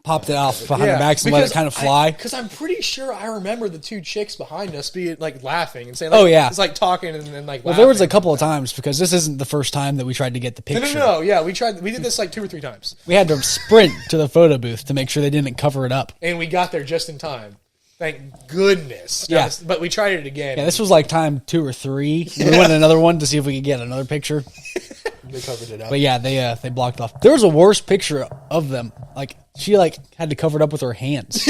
popped it off behind our backs and let it kind of fly. Because I'm pretty sure I remember the two chicks behind us being like laughing and saying, Oh, like, yeah. it's like talking and then like. Well, laughing. there was a couple of times because this isn't the first time that we tried to get the picture. No. Yeah, we did this like 2 or 3 times, We had to sprint to the photo booth to make sure they didn't cover it up. and we got there just in time. Thank goodness. Yeah. But we tried it again. Yeah, this was like time 2 or 3. We went another one to see if we could get another picture. They covered it up. But yeah, they blocked off. There was a worse picture of them. Like she like had to cover it up with her hands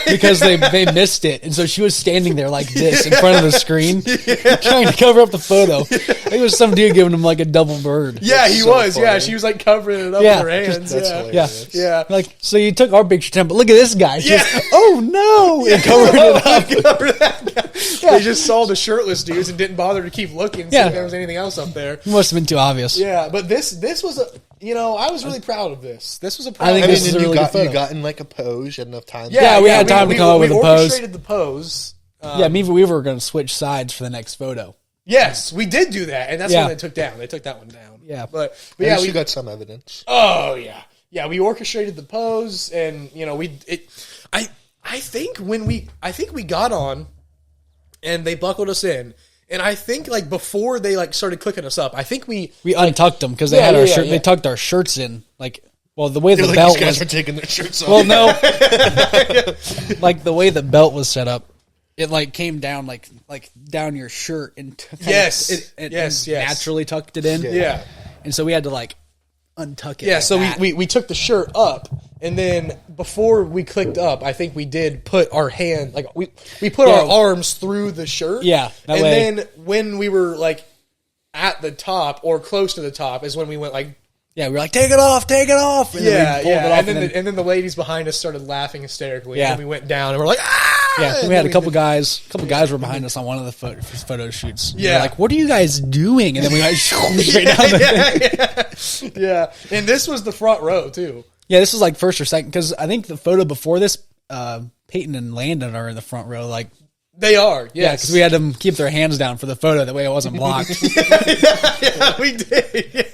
because they missed it, and so she was standing there like this in front of the screen, trying to cover up the photo. It was some dude giving him like a double bird. Yeah, he so was. funny. Yeah, she was like covering it up Yeah, with her just- hands. that's yeah. hilarious. Yeah, Yeah. like so you took our picture, Tim, but look at this guy. Yeah. Just, oh no, and covered it up. Cover that guy. They just saw the shirtless dudes and didn't bother to keep looking, see Yeah. if there was anything else up there. It must have been too obvious. Yeah, but this was a. I was really proud of this. This was a. Proud I think I mean, this is and a really good photo. you got in like a pose. You had enough time. Yeah, we had time to come up with a pose. We orchestrated the pose. Yeah, me and we were going to switch sides for the next photo. Yes, we did do that, and that's Yeah. what they took down. They took that one down. Yeah. but At yeah, least we you got some evidence. Oh yeah. We orchestrated the pose, and I think we got on, and they buckled us in, and I think like before they like started clicking us up, I think we untucked them because they Yeah, had our yeah, shirt. yeah. They tucked our shirts in. Like, well, the way the They're like, belt these guys was. are taking their shirts off. Well, no, like the way the belt was set up, it like came down like down your shirt and Yes. it Yes. naturally tucked it in. yeah. And so we had to like untuck it. Yeah, like so that. we took the shirt up, and then before we clicked up, I think we did put our hand, like we put Yeah. our arms through the shirt. Yeah, that and way- then when we were like at the top or close to the top is when we went like Yeah, we were like, take it off. And then we pulled it off, and then the ladies behind us started laughing hysterically. Yeah. And then we went down and we're like, ah! Yeah, And we had then a couple guys were behind us on one of the photo shoots. Yeah. We were like, what are you guys doing? And then we went straight down the thing. Yeah. And this was the front row too. Yeah, this was like first or second, because I think the photo before this, Peyton and Landon are in the front row. Like, They are, yeah, yes. because we had them keep their hands down for the photo. That way it wasn't blocked. yeah, we did.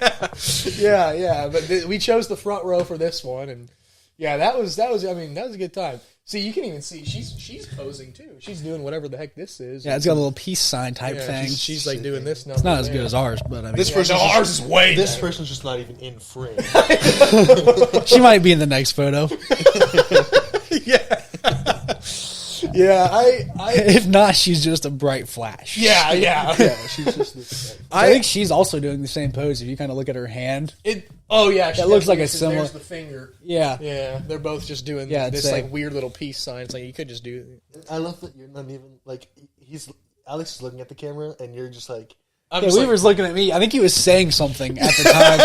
Yeah. But we chose the front row for this one, and yeah, that was. I mean, that was a good time. See, you can even see she's posing too. She's doing whatever the heck this is. Yeah, it's got a little peace sign type thing. She's like doing this now. It's not as good as ours, but I mean, This person's ours is way This better. person's just not even in frame. she might be in the next photo. Yeah, If not, she's just a bright flash. yeah. Yeah, she's just this. I think she's also doing the same pose. If you kind of look at her hand, Oh yeah, That looks like a similar- There's the finger. yeah, Yeah, they're both just doing Yeah, this it's like like- weird little peace sign. It's like you could just do. I love that you're not even like Alex is looking at the camera and you're just like I'm Yeah, just like, Weaver's looking at me. I think he was saying something at the time.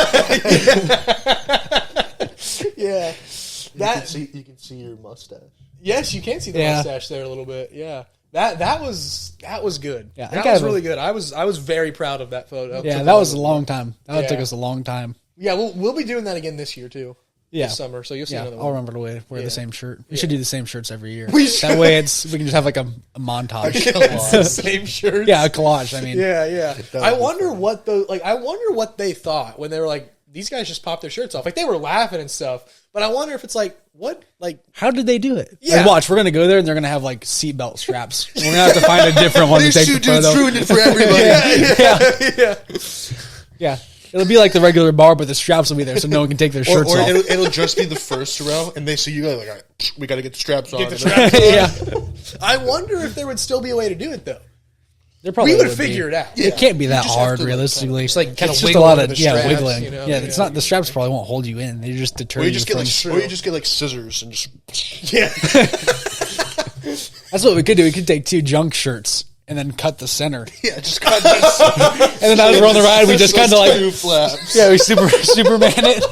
yeah. you can see your mustache. Yes, you can see the Yeah. mustache there a little bit. Yeah, that was good. Yeah, I that think I was have a- really good. I was very proud of that photo. Yeah, that was a long time. That took Yeah. us a long time. Yeah, we'll be doing that again this year too. Yeah. This summer. So you'll see Yeah, another I'll one. remember to wear Yeah. the same shirt. We should do the same shirts every year. We should. That way, we can just have like a montage. It's the same shirt. Yeah, a collage. I mean, Yeah. does I be wonder what what they thought when they were like, these guys just popped their shirts off. Like they were laughing and stuff. But I wonder if it's like, what? Like, how did they do it? Yeah. Like, watch, we're gonna go there and they're gonna have like seatbelt straps. We're gonna have to find a different one to These take two the dudes photo. ruined it for everybody. Yeah, it'll be like the regular bar, but the straps will be there so no one can take their Or, shirts or off. it'll just be the first row, and they see you guys like, all right, we got to get the straps on. Get the And then- straps on. Yeah, I wonder if there would still be a way to do it though. there probably We would be. figure it out. It can't be that just have hard, to, like, realistically. Just like kinda it's just wiggle a lot under of the straps, wiggling. you know? Yeah, it's not the straps probably won't hold you in. They just deter Or you. you just get like, from, or you just get like scissors and just. Yeah. that's what we could do. We could take two junk shirts and then cut the center. Yeah, just got this. And then as we're on the ride, we just kind of like, two flaps. yeah, we Superman it.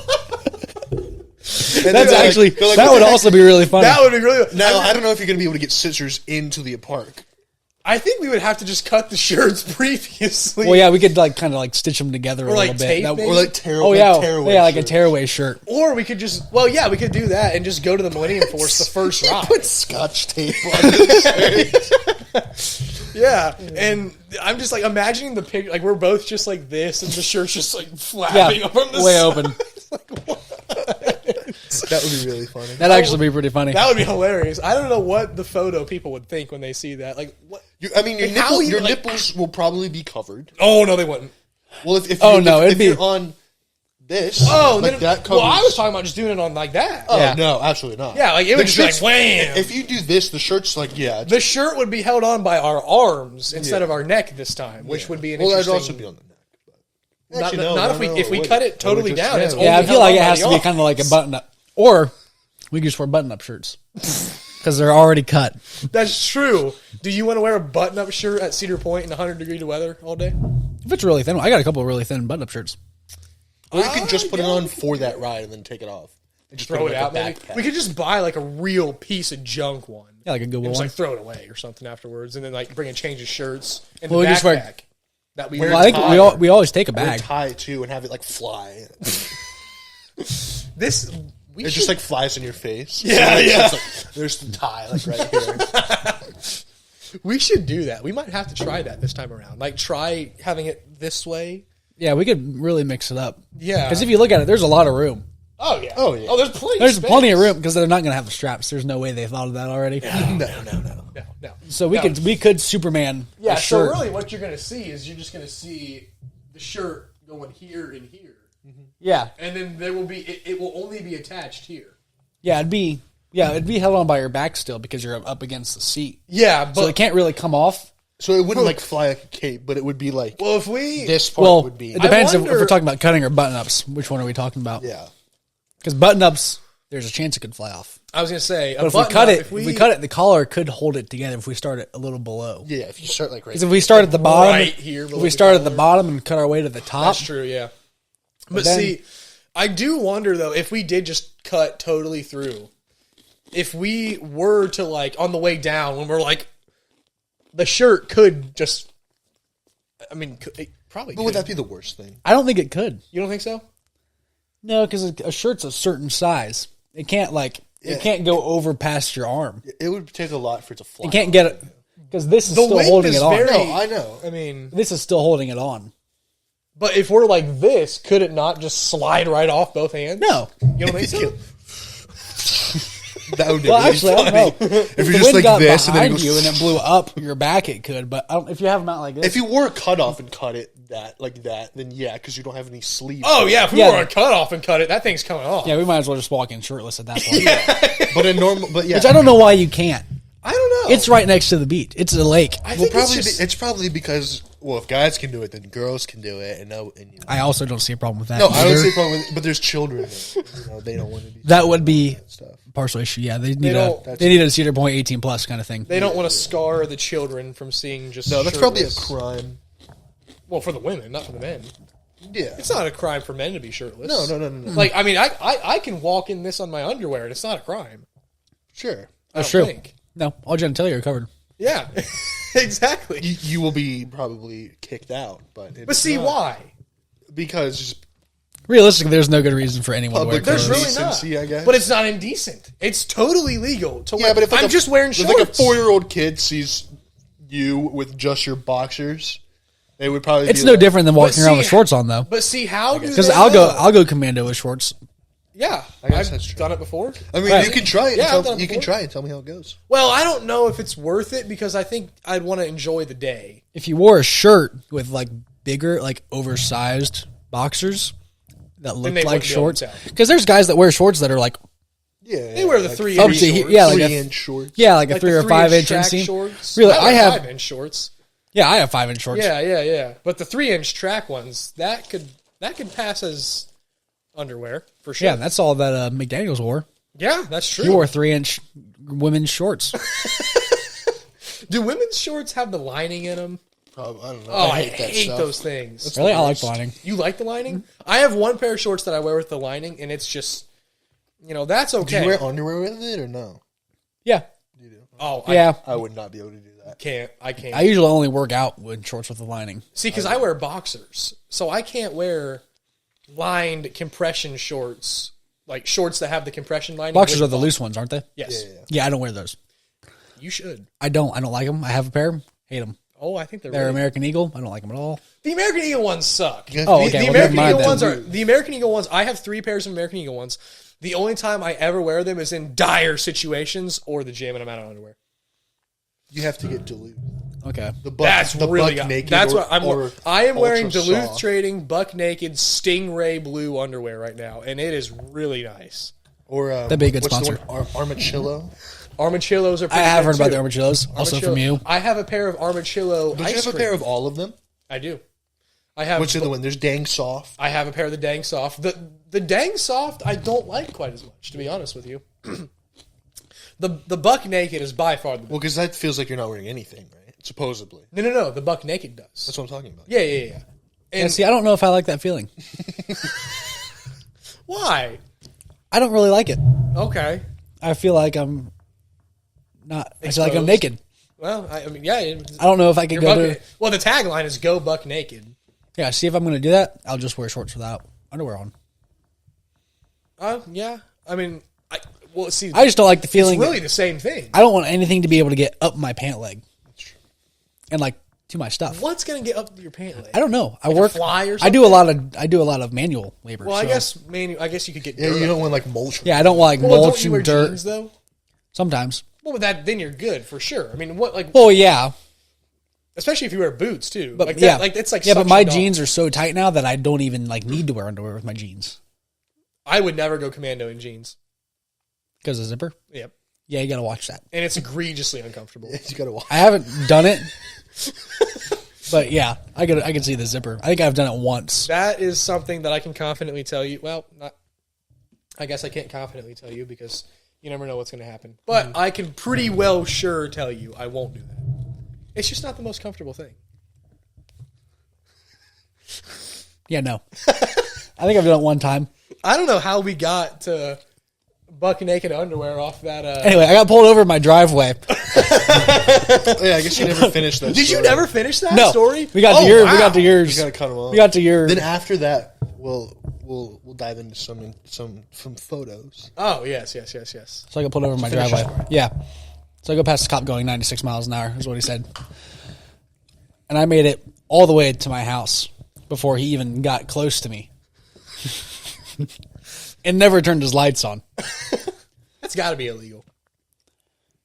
And That's they're actually they're like, that what would the heck? also be really funny. That would be really. Now I don't know if you're gonna be able to get scissors into the park. I think we would have to just cut the shirts previously. Well, yeah, we could like kind of like stitch them together a like little bit. tape That- maybe? Or like tear. oh yeah, tearaway yeah, like a shirts. tearaway shirt. Or we could just, we could do that and just go to the Millennium Force the first ride. Put scotch tape on it. Yeah, and I'm just like imagining the picture. Like we're both just like this, and the shirt's just like Yeah, flapping from the way side. open. That would be really funny. That'd actually be pretty funny. That would be hilarious. I don't know what the photo people would think when they see that. Like, what? I mean, your, Like, how you, your like- nipples will probably be covered. Oh no, they wouldn't. Well, if Oh, you, no, if it'd be- you're on this, Oh, like then, that covers. well, I was talking about just doing it on like that. Oh Yeah. no, absolutely not. Yeah, like it would just be like wham. If you do this, the shirt's like The shirt would be held on by our arms instead Yeah. of our neck this time, which would be an well, that'd interesting. also be on the neck. But not actually, no, not no, if we no, if we would cut it? it totally Or just- down. It's yeah. only Yeah, I feel held like on it by has the to be arm. kind of like a button up, or we could just wear button up shirts because they're already cut. That's true. Do you want to wear a button-up shirt at Cedar Point in 100-degree weather all day? If it's really thin, I got a couple of really thin button up shirts. Or you could just put it on for that ride and then take it off. And just Throw put it like out, a maybe. backpack. We could just buy like a real piece of junk one. Yeah, like a Goodwill And just one. like throw it away or something afterwards, and then like bring a change of shirts and Well, the we just wear- backpack that we Well, I think we always take a Or bag. tie it too and have it like fly. This we It should, just like flies in your face. Yeah, yeah. It's like, there's the tie like right here. we should do that. We might have to try that this time around. Like try having it this way. Yeah, we could really mix it up. Yeah. Because if you look at it, there's a lot of room. Oh yeah. Oh, yeah. Oh, there's plenty. There's of plenty of space. room because they're not going to have the straps. There's no way they thought of that already. No. So we could Superman. Yeah, a so shirt. really what you're going to see is you're just going to see the shirt going here and here. Yeah, And then there will be, it will only be attached here. yeah, it'd be held on by your back still because you're up against the seat, Yeah, but so it can't really come off. So it wouldn't like fly like a cape, but it would be like well, if we this part Well, would be. it depends if wonder- we're talking about cutting or button ups. Which one are we talking about? Yeah. Because button ups, there's a chance it could fly off. I was going to say, But if we cut it, if we cut it, the collar could hold it together. If we start it a little below, Yeah, if you start like right because if we start at the bottom, right here if below we the start at the collar. bottom and cut our way to the top, That's true, yeah. But then- see, I do wonder though if we did just cut totally through, if we were to like on the way down when we're like, the shirt could just. I mean, it probably. But would that be the worst thing? I don't think it could. You don't think so? No, because a shirt's a certain size. It can't it can't go over past your arm. It would take a lot for it to fly. It can't get it because this is The still length holding is it on. very- No, I know. I mean, This is still holding it on. but if we're like this, could it not just slide right off both hands? No. You don't think so? That would be Well, really actually, funny. I don't know. If the you're just wind like got this and then it behind goes, you and it blew up your back, it could. But if you have them out like this, if you wore a cutoff and cut it like that, then yeah, because you don't have any sleeves. Oh yeah, if we Yeah. were a cut off and cut it, that thing's coming off. yeah, we might as well just walk in shirtless at that point. but a normal, but yeah, Which I don't know why you can't. I don't know. It's right next to the beach. It's a lake. I Well, think probably it's just, it's probably because if guys can do it, then girls can do it, and I also don't see a problem with that. no, I don't either. see a problem with it, but there's children. There, they don't want to be That would be stuff. partial issue. Yeah, they don't- need a Cedar Point 18 plus kind of thing. they don't want to scar the children from seeing just. No, that's probably a shirtless. crime. Well, for the women, not for the men. Yeah, It's not a crime for men to be shirtless. no. Like, I mean, I can walk in this on my underwear, and it's not a crime. Sure. That's true. Think. No, all genitalia are covered. Yeah, exactly. You will be probably kicked out, but But see, why? Because just Realistically, there's no good reason for anyone to wear public clothes. There's really not. decency, I guess. But it's not indecent. It's totally legal to wear. yeah, but if like I'm just wearing if shorts. like a 4-year-old kid sees you with just your boxers, they would probably. It's be no like, different than walking see, around with shorts on, though. But see, how do Because they I'll know? go commando with shorts. Yeah, I guess I've that's true. done it before. I mean, Right. you can try it. Yeah, I've and done it you can before. try it and tell me how it goes. Well, I don't know if it's worth it because I think I'd want to enjoy the day. If you wore a shirt with like bigger, like oversized boxers that look they like wouldn't be able shorts, to tell. because there's guys that wear shorts that are like Yeah, They wear the like 3 up inch to he- shorts. yeah, like a 3-inch shorts. yeah, like a Like 3 the or 5 inch track inseam. shorts. Really, I I have 5-inch shorts. yeah, I have 5-inch shorts. Yeah. But the 3-inch track ones that could pass as underwear for sure. Yeah, that's all that McDaniel's wore. Yeah, that's true. He wore 3-inch women's shorts. Do women's shorts have the lining in them? I don't know. Oh, I that hate stuff. those things. Really, I like the lining. You like the lining? I have one pair of shorts that I wear with the lining, and it's just, that's Do okay. you wear underwear with it or no? Yeah, Oh, yeah. I would not be able to do that. I can't. I usually only work out with shorts with the lining. See, because I wear boxers, so I can't wear lined compression shorts, like shorts that have the compression lining. Boxers with are the loose ones, aren't they? Yes, Yeah, I don't wear those. you should. I don't like them. I have a pair. Hate them. Oh, I think they're They're really- American Eagle. I don't like them at all. The American Eagle ones suck. Yeah, Oh, the- okay. The well, American never mind Eagle then. ones are the American Eagle ones. I have 3 pairs of American Eagle ones. The only time I ever wear them is in dire situations or the gym and I'm out of underwear. You have to get Duluth. Okay. The buck, That's the really buck naked. that's or, what I'm. or I am wearing ultra Duluth soft. Trading Buck Naked Stingray Blue underwear right now, and it is really nice. Or That'd be a good what's the sponsor. one? Armachillo. Armachillos are. I Pretty have good heard about too. the armadillos, also from Armachillo- you. I have a pair of Armachillo. Don't you ice have a cream. pair of all of them? I do. I have. Which are the one? There's Dang Soft. I have a pair of the Dang Soft. The Dang Soft I don't like quite as much, to be honest with you. The Buck Naked is by far the best. Well, because that feels like you're not wearing anything, right? Supposedly. No. The Buck Naked does. That's what I'm talking about. Yeah. Yeah, And see, I don't know if I like that feeling. why? I don't really like it. Okay. I feel like I'm not. I feel like I'm Exposed. naked. Well, I mean, yeah. I don't know if I could go to. Well, the tagline is "Go Buck Naked." Yeah, see if I'm going to do that. I'll just wear shorts without underwear on. Yeah. I mean, see, I just don't like the feeling. it's really the same thing. I don't want anything to be able to get up my pant leg, and like to my stuff. What's going to get up to your pant leg? I don't know. I work. fly or I do a lot of manual labor. Well, I so- guess you could get Yeah, dirt. you don't want like mulch. Yeah, I don't want like Well, mulch don't you wear and dirt. jeans though? Sometimes. Well, with that, then you're good for sure. I mean, what like, Well, yeah, especially if you wear boots too. but Like yeah, that, like it's like yeah. But my suctioned off. jeans are so tight now that I don't even like need to wear underwear with my jeans I would never go commando in jeans. because of zipper. Yep, Yeah, you got to watch that. and it's egregiously uncomfortable. You gotta watch. I haven't done it, but yeah, I can see the zipper. I think I've done it once. That is something that I can confidently tell you. Well, not. I guess I can't confidently tell you because you never know what's going to happen. But I can pretty well sure tell you I won't do that. It's just not the most comfortable thing. Yeah, no. I think I've done it one time. I don't know how we got to buck naked underwear off that. Anyway, I got pulled over in my driveway. Yeah, I guess you never finished that. Did you story. never finish that No, story? we got to Oh, yours. wow. We got to yours. You gotta cut them off. We got to your. Then after that, we'll dive into some photos. Oh yes. So I got pulled over in my finish driveway. the story. Yeah. So I go past the cop going 96 miles an hour, is what he said. And I made it all the way to my house before he even got close to me. And never turned his lights on. That's got to be illegal.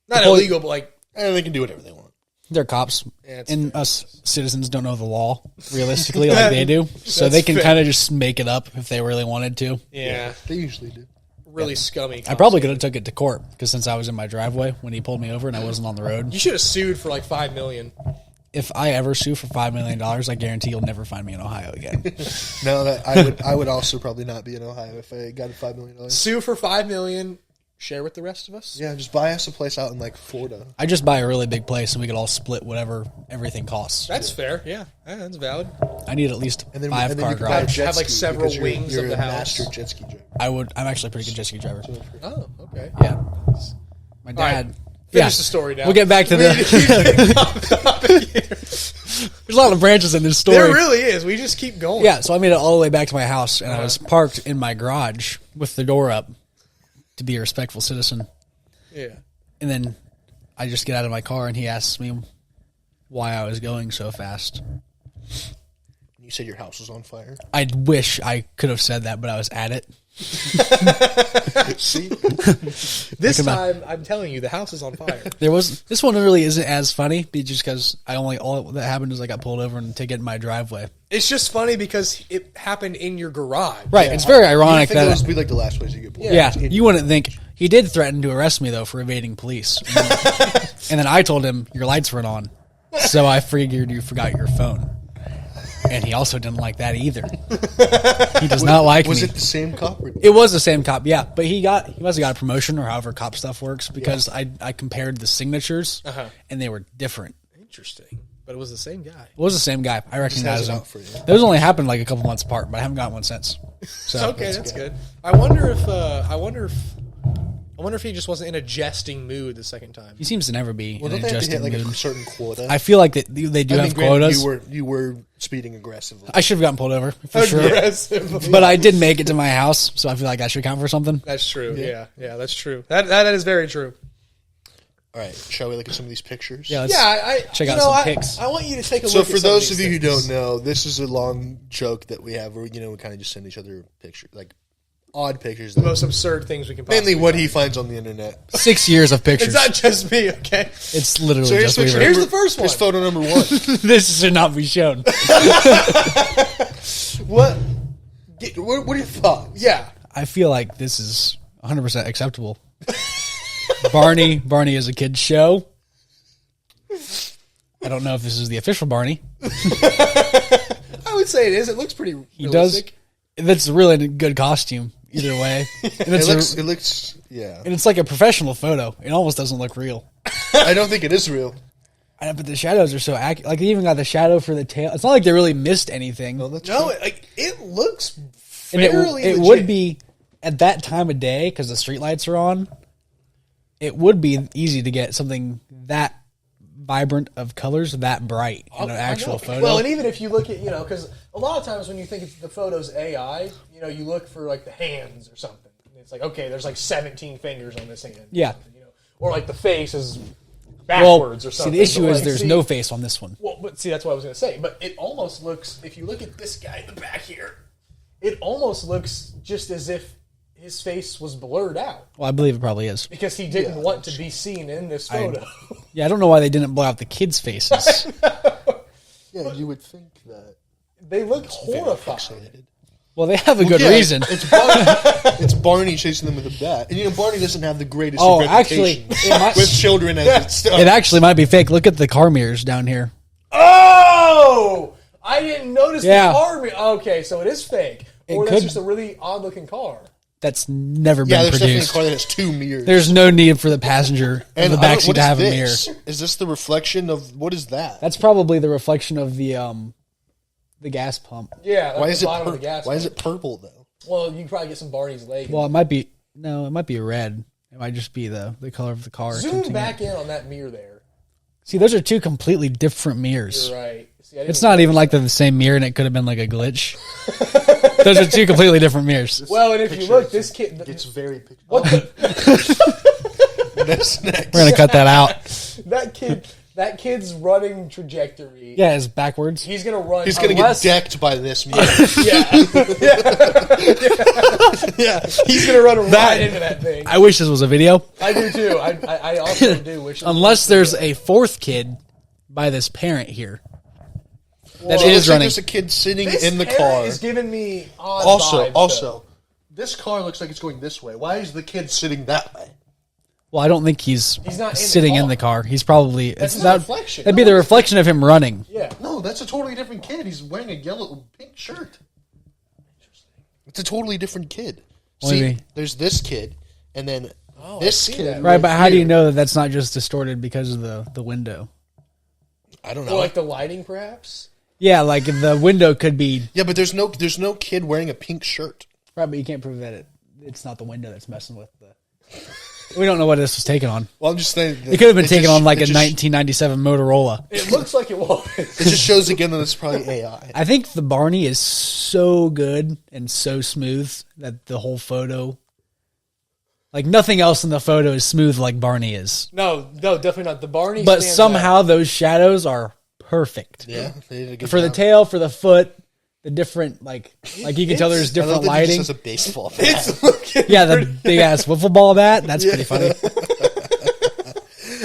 Not Well, illegal, but like And they can do whatever they want. They're cops. Yeah, it's and fair. us citizens don't know the law, realistically, like they do. So they can fair. kind of just make it up if they really wanted to. yeah, They usually do. really scummy. I probably could have took it to court because since I was in my driveway when he pulled me over and I wasn't on the road. You should have sued for like $5 million. If I ever sue for $5 million, I guarantee you'll never find me in Ohio again. No, that I would also probably not be in Ohio if I got $5 million. Sue for $5 million. Share with the rest of us. Yeah, just buy us a place out in like Florida. I just buy a really big place and we could all split whatever everything costs. That's fair. Yeah, that's valid. I need at least And then, five and then car you can buy a garage. jet Have, like, ski several because you're- wings you're of the a house. master jet ski driver. I'm actually a pretty good jet ski driver. Oh, okay. Yeah. My dad. right. Yeah. Finish the story now. We'll get back to There's a lot of branches in this story. There really is. We just keep going. Yeah, so I made it all the way back to my house, and I was parked in my garage with the door up to be a respectful citizen. Yeah. And then I just get out of my car, and he asks me why I was going so fast. You said your house was on fire. I wish I could have said that, but I was at it. See, This Think about- time, I'm telling you, the house is on fire. This one really isn't as funny, just because all that happened is I got pulled over and ticket in my driveway. It's just funny because it happened in your garage. Right, it's very I ironic think that. those would be like the last place you get pulled. Yeah, you wouldn't think. He did threaten to arrest me, though, for evading police. And then I told him, your lights weren't on. So I figured you forgot your phone. And he also didn't like that either. He does not like Was me. it the same cop? Or It was the same cop, yeah. But he must have got a promotion or however cop stuff works because I compared the signatures and they were different. Interesting. But it was the same guy. It was the same guy. I has recognize it him. out for you. Those only happened like a couple months apart, but I haven't got one since. So Okay, that's good. I wonder if he just wasn't in a jesting mood the second time. he seems to never be Well, in don't an they have to hit adjusting like mood. a certain quota? I feel like that they do have granted, quotas. You were speeding aggressively. I should have gotten pulled over for sure. Aggressively. But I did make it to my house, so I feel like that should count for something. That's true. Yeah, that's true. That is very true. All right, shall we look at some of these pictures? Yeah, let's I check you out know, some I, pics. I want you to take a So look. for at some those of these you who things. don't know, this is a long joke that we have where we kind of just send each other pictures, like odd pictures. The most absurd things we can possibly mainly what find. he finds on the internet. 6 years of pictures. It's not just me, okay? It's literally So here's just picture Weaver. Here's number- the first Here's one. photo number 1. This should not be shown. What are your thoughts? Yeah. I feel like this is 100% acceptable. Barney is a kid's show. I don't know if this is the official Barney. I would say it is. It looks pretty He does. realistic. That's a really good costume either way. And it's, It looks, yeah. and it's like a professional photo. It almost doesn't look real. I don't think it is real. But the shadows are so accurate. Like they even got the shadow for the tail. It's not like they really missed anything. No, that's No, true. it looks And fairly it legit. would be at that time of day because the streetlights are on. It would be easy to get something that vibrant of colors, that bright in an I actual know. photo. Well, and even if you look at, because a lot of times when you think it's the photo's AI, you look for like the hands or something. And it's like, okay, there's like 17 fingers on this hand. Yeah. Or like the face is well, backwards or see, something. the issue But, is like, there's see- no face on this one. Well, but see, that's what I was going to say. But it almost looks, if you look at this guy in the back here, it almost looks just as if his face was blurred out Well, I believe it probably is. because he didn't want to be seen in this photo. Yeah, I don't know why they didn't blow out the kids' faces. Yeah, you would think that. They look horrified. Pixelated. Well, they have a good Yeah, reason. It's Barney chasing them with a bat. And Barney doesn't have the greatest Oh, of actually, reputations it might- with children as it's stuff. It actually might be fake. Look at the car mirrors down here. Oh! I didn't notice Yeah. the car. Okay, so it is fake. Or It that's could- just a really odd looking car. That's never Yeah, been there's definitely a produced. car that has 2 mirrors. There's no need for the passenger in the I don't- backseat what to is have a mirror. this? Is this the reflection of what is that? That's probably the reflection of the gas pump. Yeah. Why at is the it bottom of the gas why is pump. it purple though? Well, you can probably get some Barney's leg. Well, it might be red. It might just be the color of the car. Zoom back in on that mirror there. See, those are two completely different mirrors. You're right. See, It's not even like they're the same mirror, and it could have been like a glitch. Those are two completely different mirrors. Well, and if you look, this kid It's very picture. what the, That's next. We're gonna cut that out. that kid's running trajectory. Yeah, it's backwards. He's gonna run. He's gonna unless- get decked by this mirror. Yeah. He's gonna run right into that thing. I wish this was a video. I do too. I also do wish. Unless there's a fourth kid by this parent here that It is looks like running. there's a kid sitting this in the parent car. is giving me odd Also, vibes, though. this car looks like it's going this way. Why is the kid sitting that way? Well, I don't think he's not in sitting the in car. the car. He's probably That's it's the not reflection. That'd be the reflection of him running. Yeah. No, that's a totally different kid. He's wearing a yellow pink shirt. It's a totally different kid. What do you See, mean? there's this kid, and then I this see kid. that. Right, but how do you here. know that that's not just distorted because of the window? I don't know. Or like the lighting, perhaps. Yeah, like the window could be Yeah, but there's no kid wearing a pink shirt. right, but you can't prove that it's not the window that's messing with the. We don't know what this was taken on. Well, I'm just saying. It could have been taken on like a 1997 Motorola. It looks like it was. It just shows again that it's probably AI. I think the Barney is so good and so smooth that the whole photo, like nothing else in the photo is smooth like Barney is. No, definitely not. The Barney. But stands somehow out. those shadows are perfect. Yeah, they did a good For the job. tail, for the foot, the different like you can tell there's I different love that he lighting. just has a baseball bat. It's looking. Yeah, the big ass wiffle ball bat. That's pretty funny.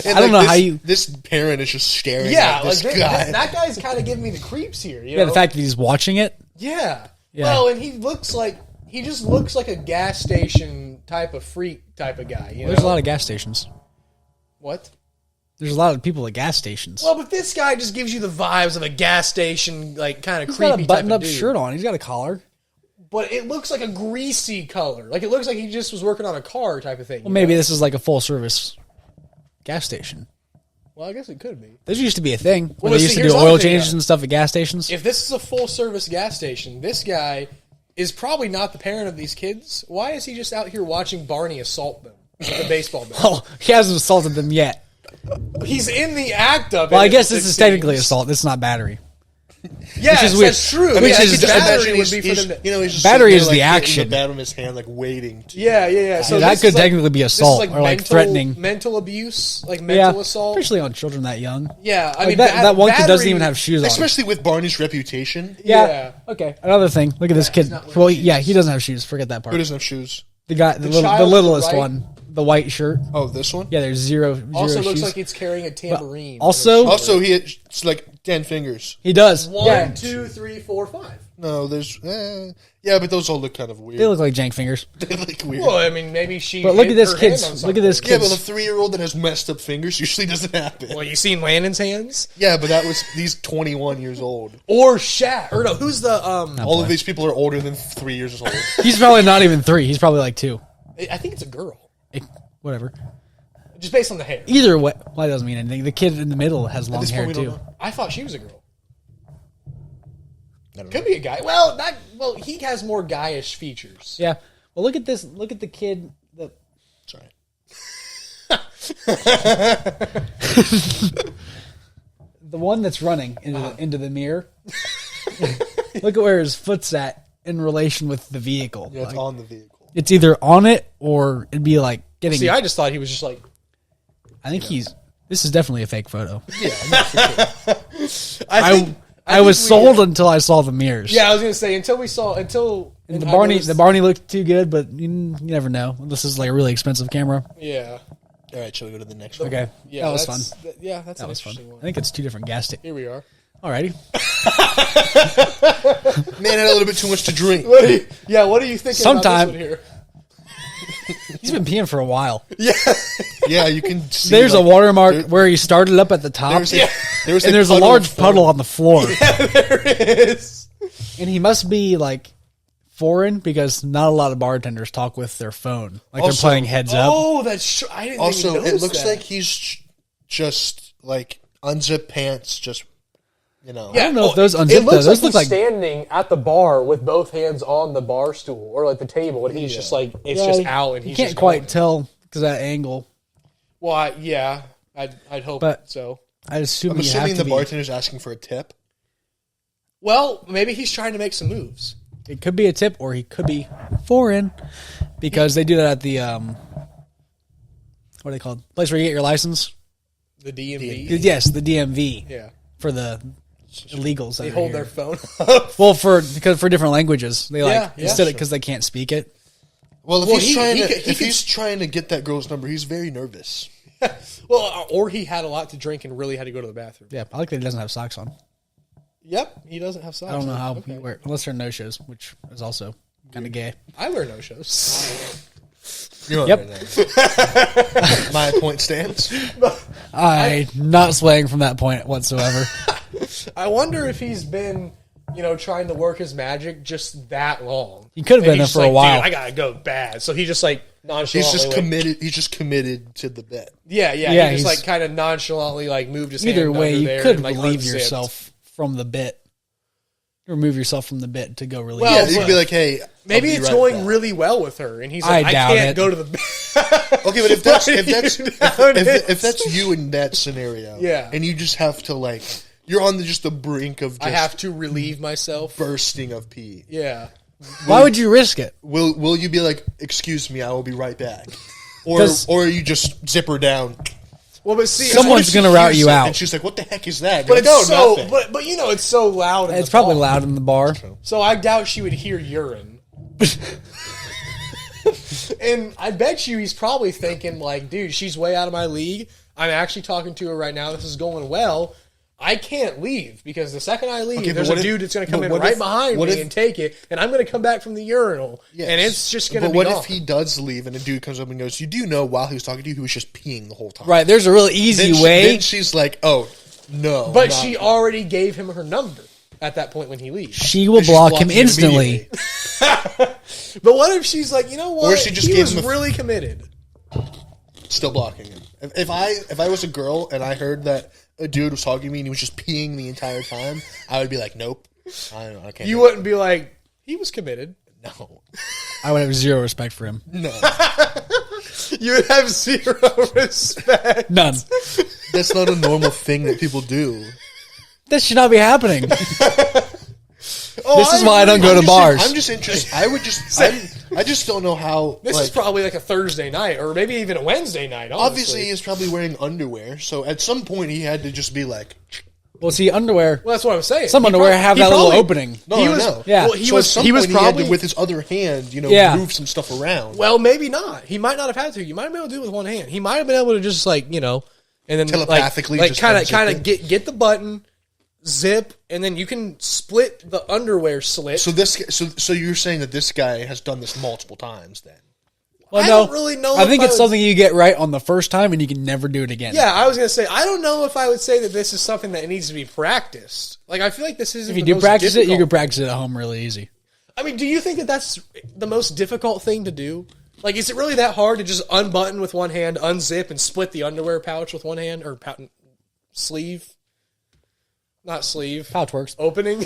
And I don't know this, how you- This parent is just staring Yeah, at like this guy. that guy's kind of giving me the creeps here. You Yeah, know? the fact that he's watching it. Yeah. Yeah. Well, and he just looks like a gas station type of freak type of guy. You There's a know? lot of gas stations. What? There's a lot of people at gas stations. Well, but this guy just gives you the vibes of a gas station, like kind of He's creepy got a type of button-up dude. shirt on. He's got a collar. But it looks like a greasy color. Like it looks like he just was working on a car type of thing. Well, maybe this is like a full-service gas station. Well, I guess it could be. This used to be a thing where Well, they used see, to here's do the oil other thing, changes though. and stuff at gas stations. If this is a full service gas station, this guy is probably not the parent of these kids. Why is he just out here watching Barney assault them with a baseball bat? Oh, he hasn't assaulted them yet. He's in the act of it. Well, I guess this it is technically seems. assault. It's not battery. Yes, which is weird. that's true. I mean, Yeah, I I could could just battery imagine would be for them to, he's just Battery sitting is there, the like, action. the bat in his hand, like waiting. Yeah. So that this could is like- technically be this is assault or like threatening. mental abuse, like Yeah, mental assault. especially on children that young. Yeah, I Like mean that one kid doesn't battery- even have shoes on. Especially with Barney's reputation. Yeah. Okay. Another thing. Look at this kid. not wearing Well, yeah, he doesn't have shoes. Forget that Who part. doesn't have shoes? The guy, the child to the littlest right- one, the white shirt. Oh, this one? Yeah, there's zero Also looks shoes. like it's carrying a tambourine. also- Also, it's like 10 fingers. He does. One, Yeah. 2, 3, 4, 5. No, there's... yeah, but those all look kind of weird. They look like jank fingers. They look weird. Well, I mean, maybe she. But look at hit this her hand kid's. on Look at this something. yeah, but a kid's. 3-year-old that has messed up fingers usually doesn't happen. Well, you seen Landon's hands Yeah, but that was... He's 21 years old. or Shaq or no? Who's the All of these people are older than 3 years old. He's probably not even 3. He's probably like 2. I think it's a girl. Whatever. Just based on the hair. Either way, well, that doesn't mean anything. The kid in the middle has long this hair point, we don't too. know. I thought she was a girl. I don't Could know. be a guy. Well, not. Well, he has more guyish features. Yeah. Well, look at this. Look at the kid. Sorry. The one that's running into the mirror. Look at where his foot's at in relation with the vehicle. Yeah, it's Like, on the vehicle. it's either on it or it'd be like getting. See, I just thought he was just like. I think he's. This is definitely a fake photo. I I was sold until I saw the mirrors. Yeah, I was gonna say until And the Barney looked too good, but you never know. This is like a really expensive camera. Yeah. All right, shall we go to the next one? Okay, Yeah, that was fun. That's That an was fun. interesting I one. think it's 2 different gas stations. Here we are. Alrighty. Man had a little bit too much to drink. What are you thinking Sometime- about this one here? He's been peeing for a while. Yeah, you can see. There's a like, watermark there- where he started up at the top, There's a, there's and there's a puddle large of puddle foam. on the floor. There is. And he must be like foreign because not a lot of bartenders talk with their phone. Like Also- they're playing heads up. Oh, that's true. I didn't Also, even it notice looks that. like he's just like unzipped pants, just You know, I don't know if those unzip It looks those like look he's like standing at the bar with both hands on the bar stool or like the table, and he's just like it's just out, and you he's can't just quite going. tell because that angle. Well, I'd hope But- so. I assume I'm you have assuming to the be. bartender's asking for a tip. Well, maybe he's trying to make some moves. It could be a tip, or he could be foreign, because they do that at the what are they called? Place where you get your license. The DMV. Yes, the DMV Yeah, for the illegals. they that are hold here. their phone up. Well, for different languages, they Yeah, yeah, instead sure. because they can't speak it. Well, if Well, he's he he's trying to get that girl's number, he's very nervous. Well, or he had a lot to drink and really had to go to the bathroom. Yeah, I like that he doesn't have socks on. Yep, he doesn't have socks. I don't know how Okay. you wear unless they're no shows, which is also kind of gay. I wear no shows. You're Yep. right now. My point stands. I'm not swaying from that point whatsoever. I wonder if he's been, trying to work his magic just that long. He could have And been there he's for just a while. Dude, I gotta go bad. So he just like nonchalantly. He's just like- committed. He's just committed to the bet. Yeah. Yeah, He just he's- like kind of nonchalantly like moved his Either hand way, under you there could and, like, relieve unzipped. yourself from the bit. Remove yourself from the bit to go relieve. Well, Yeah, yourself. you'd be like, "Hey, Maybe I'll be it's right going back." really well with her, and he's like, I I doubt can't it. go to the. Okay, but if that's Doubt it. if that's you in that scenario, Yeah. and you just have to like, you're on just the brink of just I have to relieve myself. bursting of pee. Yeah. Why would you risk it? Will you be like, "Excuse me, I will be right back," or 'Cause- you just zip her down? Well, but see, Someone's What if she gonna route hears you it out. and she's like, "What the heck is that?" But You're like, it's so, nothing." but it's so loud. In It's the probably bar. loud in the bar. So I doubt she would hear urine. And I bet you he's probably thinking like, dude, she's way out of my league. I'm actually talking to her right now. This is going well. I can't leave because the second I leave, Okay, but there's what a if- dude that's going to come but in what right if- behind what me if- and take it, and I'm going to come back from the urinal, Yes. and it's just going to But be what gone. if he does leave and a dude comes up and goes, "You do know while he was talking to you, he was just peeing the whole time." Right, there's a really easy Then way. Then she's like, "Oh no," But not- she already gave him her number at that point when he leaves. She will she's block him blocking him instantly. immediately. But what if she's like, you know what? Or she just he gave was him a- really committed. Still blocking him. If I was a girl and I heard that a dude was talking to me and he was just peeing the entire time, I would be like, "Nope, I can't." You do wouldn't be like, he was committed. it. No, I would have zero respect for him. no, You would have zero respect. None. that's not a normal thing that people do. That should not be happening. Oh, This is why I don't go to bars. I'm just interested. I just don't know how. This like, is probably like a Thursday night, or maybe even a Wednesday night. Honestly. obviously he's probably wearing underwear, so at some point he had to just be like, Well, see, underwear. well, that's what I'm saying. Some He underwear prob- have he that little probably- opening. "No, He I was- know." Yeah. Well, he So was. at some He was point he had probably to, with his other hand, Yeah. move some stuff around. Well, maybe not. He might not have had to. You might have been able to do it with one hand. He might have been able to just like and then Telepathically like just kind unzip of it. get the button, zip, and then you can split the underwear slit. So you're saying that this guy has done this multiple times then? Well, I no, don't really know I if think I it's would- something you get right on the first time, and you can never do it again. Yeah, I was gonna say I don't know if I would say that this is something that needs to be practiced. Like I feel like this isn't. If you the do most practice it, you difficult. can practice it at home really easy. I mean, do you think that that's the most difficult thing to do? Like, is it really that hard to just unbutton with one hand, unzip, and split the underwear pouch with one hand or sleeve? Not sleeve. Pouch works. Opening.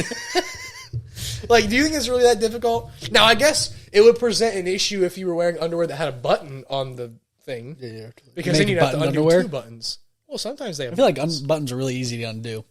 Like, do you think it's really that difficult? Now, I guess it would present an issue if you were wearing underwear that had a button on the thing. Yeah. Because Make then you'd have to buttoned undo underwear? 2 buttons. Well, sometimes they have I feel like buttons are really easy to undo.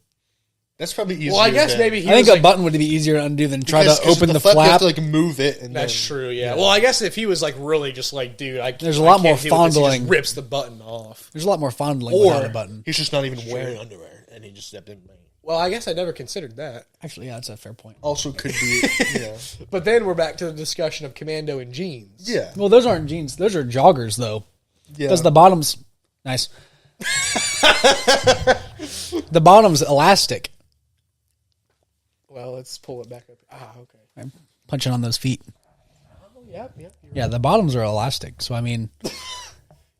That's probably easier. Well, I guess than- maybe he I think was a like, button would be easier to undo than try because- to 'cause open the You have flap. to like move it, and That's then, true, yeah. Well, I guess if he was like really just like, dude, There's a lot more can't deal with this, he just fondling. rips the button off. There's a lot more fondling without Or a button. he's just not even wearing underwear, and he just stepped in. Well, I guess I never considered that. Actually, yeah, that's a fair point. Also, could be. Yeah. But then we're back to the discussion of commando and jeans. Yeah. Well, those aren't jeans. Those are joggers, though. Yeah. Because the bottom's nice. The bottom's elastic. Well, let's pull it back up. Ah, okay. I'm punching on those feet. Oh, yep. You're Yeah, the bottoms are elastic. So I mean,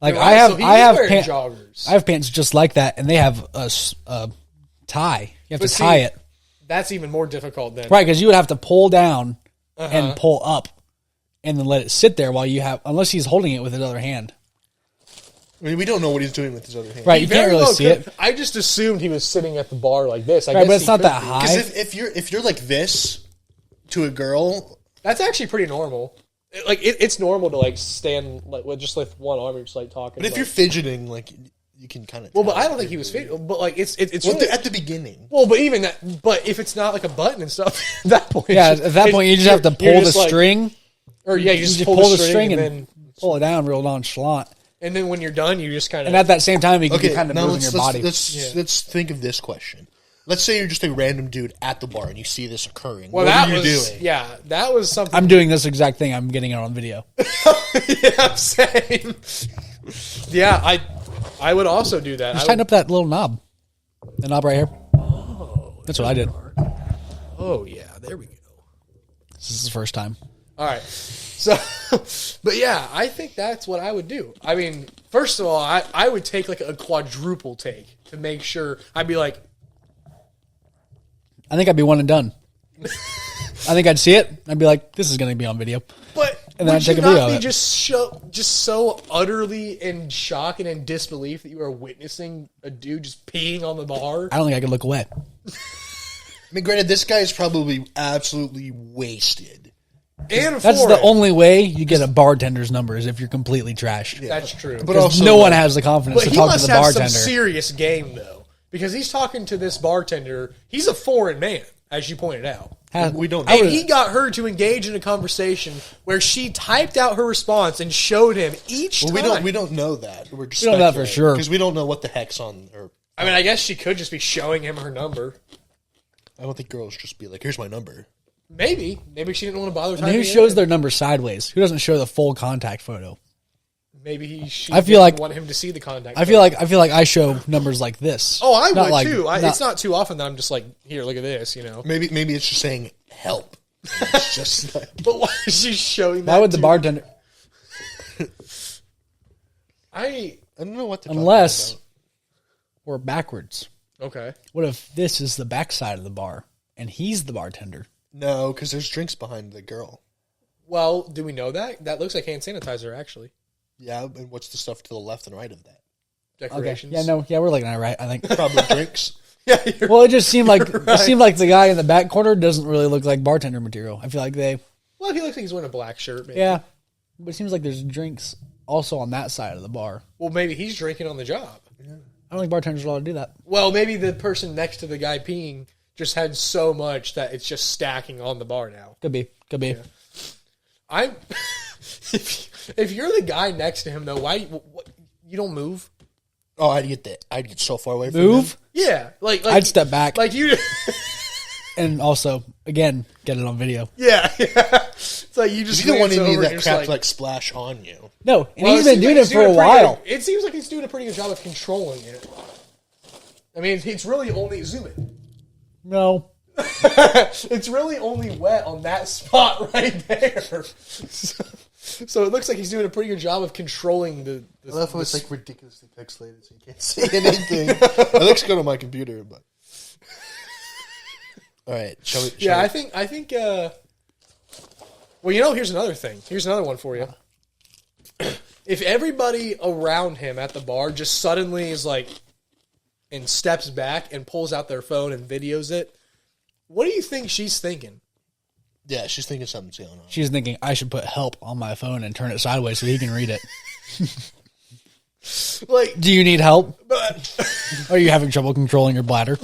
like right. I have, So he I is have wearing pants. joggers. I have pants just like that, and they have a tie. You have But to tie see, it, That's even more difficult then. right? Because you would have to pull down Uh-huh. and pull up, and then let it sit there while you have, unless he's holding it with his other hand. I mean, we don't know what he's doing with his other hand. Right, you can't really see it. I just assumed he was sitting at the bar like this. I Right, guess but it's he not could that be. high. Because if you're like this to a girl, That's actually pretty normal. Like it's normal to like stand like with just like one arm and just like talking. but if like, you're fidgeting, like you can kind of. well, but I don't think he was fit. But like it's really, at the beginning. well, but even that. But if it's not like a button and stuff, at that point, Yeah, at that point, you just have to you're pull the just like- string. or yeah, you just You pull the string and and pull it down real nonchalant. then when you're done, you just kind And of at that same time, you can Okay, be kind of now moving your body. let's think of this question. Let's say you're just a random dude at the bar and you see this occurring. well, what that are you was doing? yeah, that was something. I'm doing this exact thing. I'm getting it on video. yeah, same. Yeah, I would also do that. Just I tighten would, up that little knob. The knob right here. That's what I did. oh yeah, there we go. This is the first time. All right. So, but yeah, I think that's what I would do. I mean, first of all, I would take like a quadruple take to make sure. I'd be like, I think I'd be one and done. I think I'd see it. I'd be like, this is going to be on video. but And then would I'd take you a video not of be it. just so utterly in shock and in disbelief that you are witnessing a dude just peeing on the bar? I don't think I could look away. I mean, granted, this guy is probably absolutely wasted. And That's for the it. only way you get a bartender's number is if you're completely trashed. That's true. But Because also, no one like, has the confidence But to he talk to must the have bartender. some serious game though, because he's talking to this bartender. He's a foreign man, as you pointed out. we don't. I And would- he got her to engage in a conversation where she typed out her response and showed him each Well, time. we don't know that. We're just We don't know that for sure. because we don't know what the heck's on her. I mean, I guess she could just be showing him her number. I don't think girls just be like, "Here's my number." Maybe she didn't want to bother. And who typing it shows in. their number sideways? Who doesn't show the full contact photo? Maybe she. I feel didn't like- want him to see the contact. I feel like I show numbers like this. Oh, I Not would like- too. not- It's not too often that I'm just like, here, look at this, you know. Maybe it's just saying help. It's just like, But why is she showing that? Why would the to- bartender? I I don't know what to Unless we're backwards. okay. What if this is the backside of the bar and he's the bartender? No, because there's drinks behind the girl. Well, do we know that? That looks like hand sanitizer, actually. Yeah, and what's the stuff to the left and right of that? Okay. Decorations. Yeah, we're looking at it right. I think. Probably drinks. Yeah, you're Well, it just seemed like the guy in the back corner doesn't really look like bartender material. I feel like they, well, he looks like he's wearing a black shirt. Maybe. yeah, but it seems like there's drinks also on that side of the bar. Well, maybe he's drinking on the job. I don't think bartenders are allowed to do that. Well, maybe the person next to the guy peeing just had so much that it's just stacking on the bar now. Could be. I'm. If you're the guy next to him though, why you don't move? Oh, I'd get so far away from Move. him. Yeah, like I'd step back like you. and also again get it on video. Yeah. It's like you just. You don't want glance any of over that and crap just to like splash on you. No, and Well, he's it been seems doing like it for a he's doing while. It seems like he's doing a pretty good job of controlling it. I mean, it's really only zoom it. No, It's really only wet on that spot right there. So it looks like he's doing a pretty good job of controlling the I love how it's like ridiculously pixelated, so you can't see anything. It looks good on my computer, but all right. Shall we? Yeah, I think. Well, you know, here's another thing. Here's another one for you. If everybody around him at the bar just suddenly is like, and steps back and pulls out their phone and videos it, what do you think she's thinking? Yeah, she's thinking something's going on. she's thinking I should put help on my phone and turn it sideways so he can read it. Like, Do you need help? but Are you having trouble controlling your bladder?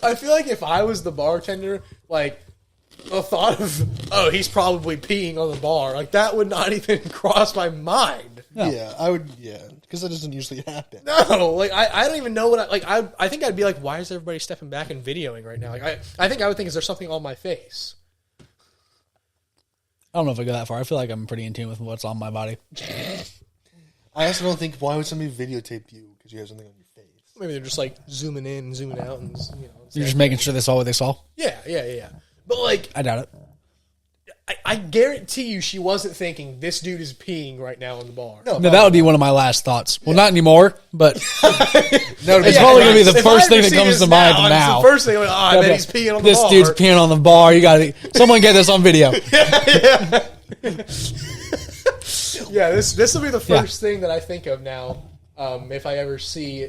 I feel like if I was the bartender, like, the thought of, oh, he's probably peeing on the bar, like, that would not even cross my mind. No. Yeah, I would. Yeah, because that doesn't usually happen. No, like I don't even know what I think I'd be like, why is everybody stepping back and videoing right now? Like I think I would think, is there something on my face? I don't know if I go that far. I feel like I'm pretty in tune with what's on my body. I also don't think, why would somebody videotape you because you have something on your face? Maybe they're just like zooming in and zooming out, and you know. You're just making sure they saw what they saw. Yeah. But like, I doubt it. I guarantee you, she wasn't thinking this dude is peeing right now in the bar. No, No, that would be one of my last thoughts. Well, not anymore, but That would be it's probably going to be the If first I thing ever that see comes this to mind it's now. the first thing, like, oh, I bet he's peeing on the This bar. dude's peeing on the bar. You got to someone get this on video. Yeah, this will be the first thing that I think of now. If I ever see